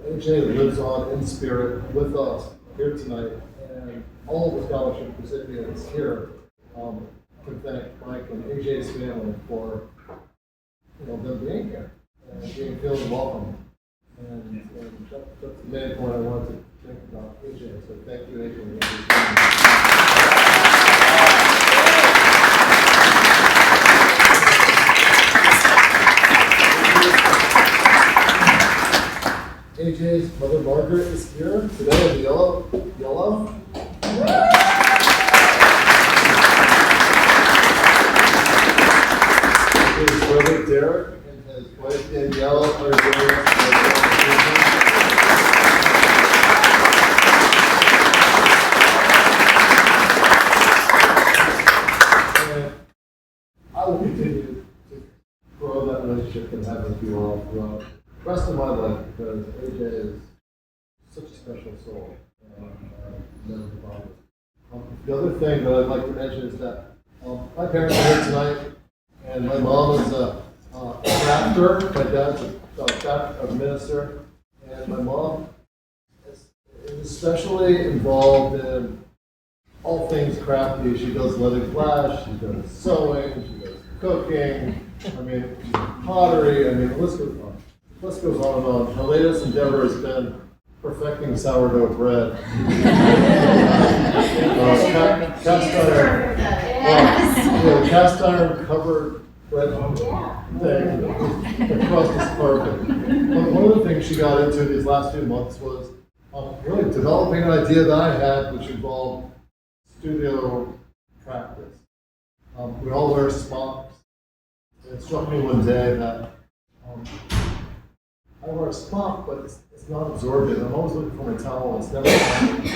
AJ lives on in spirit with us here tonight, and all the scholarship recipients here can thank Mike and AJ's family for them being here and being feeling welcome. And that's the main point I wanted to think about AJ. So thank you, AJ. AJ's mother Margaret is here today in yellow. His brother Derek and his wife Danielle are here. And I will continue to grow that relationship and have with you all throughout the rest of my life, because AJ is such a special soul. The other thing that I'd like to mention is that my parents are here tonight, and my mom is a crafter. My dad's a minister, and my mom is especially involved in all things crafty. She does leaded glass, she does sewing, she does cooking, pottery, the list goes on. The list goes on and on. Her latest endeavor has been perfecting sourdough bread. Cast iron covered bread thing. The crust is perfect. But one of the things she got into these last few months was really developing an idea that I had, which involved studio practice. We all wear smocks. And it struck me one day that I wear a smock, but it's not absorbent. I'm always looking for my towel. It's never fine.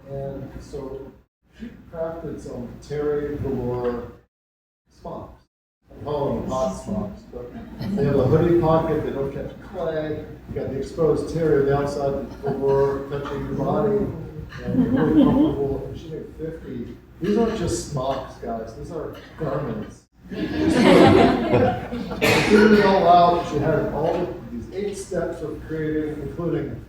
And so she crafted some terry velour smocks. I call them hot smocks, but they have a hoodie pocket. They don't catch clay. You got the exposed terry on the outside, the velour touching your body, and you're really comfortable. And she made 50. These aren't just smocks, guys. These are garments. She figured it all out. She had all these 8 steps of creating, including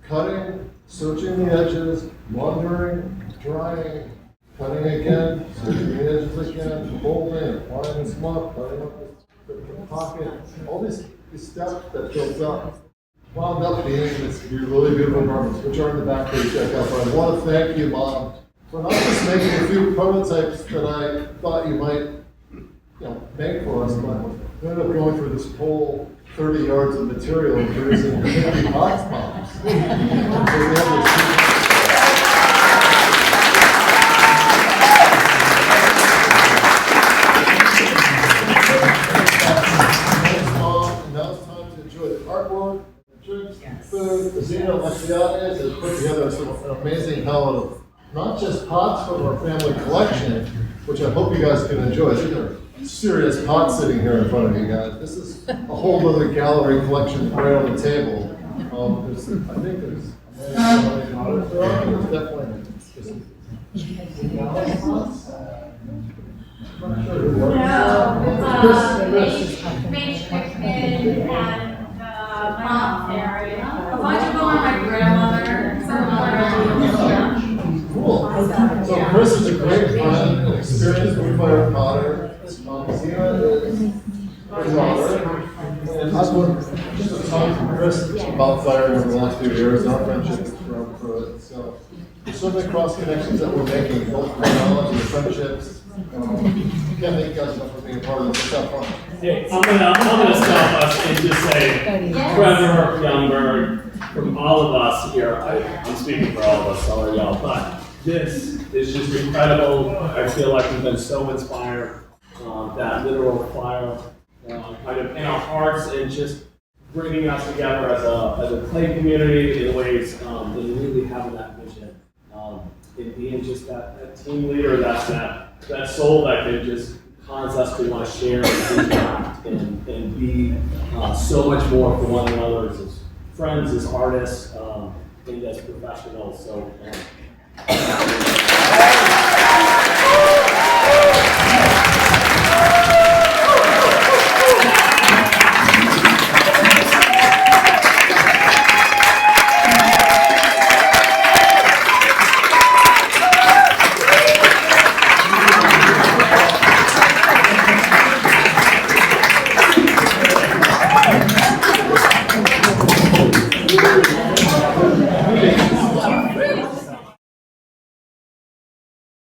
cutting, searching the edges, laundering, drying, cutting again, searching the edges again, folding, applying the smock, cutting up the pocket. All these steps that built up wound up being these really beautiful garments, which are in the back that you check out. But I want to thank you, Mom, for not just making a few prototypes that I thought you might make for us, but we ended up going through this whole 30 yards of material and producing 50 hot spots. So we have this now it's time to enjoy the artwork, the drinks, the food. The Zeno Maciates has put together an amazing palette of not just pots from our family collection, which I hope you guys can enjoy. These are serious pots sitting here in front of you guys. This is a whole other gallery collection right on the table. I think there's definitely Matrix and mom area. A bunch of them are my grandmother, some of them are Cool. So Chris is a great friend, an experienced woodfire potter. Zena is her daughter. And I've learned just a ton from Chris about firing over the last few years. Our friendship has grown through it. So there's so many cross connections that we're making, both knowledge and friendships. Can't thank you guys enough for being a part of this. It's not fun. Hey, I'm gonna stop us and just say, Trevor Youngberg, from all of us here, I'm speaking for all of us, sorry y'all, but this is just incredible. I feel like we've been so inspired, that literal fire, kind of in our hearts and just bringing us together as a clay community in ways that really having that vision, and being just that team leader, that soul that can just cause us to want to share and interact and be so much more for one another as friends, as artists, and as professionals. So.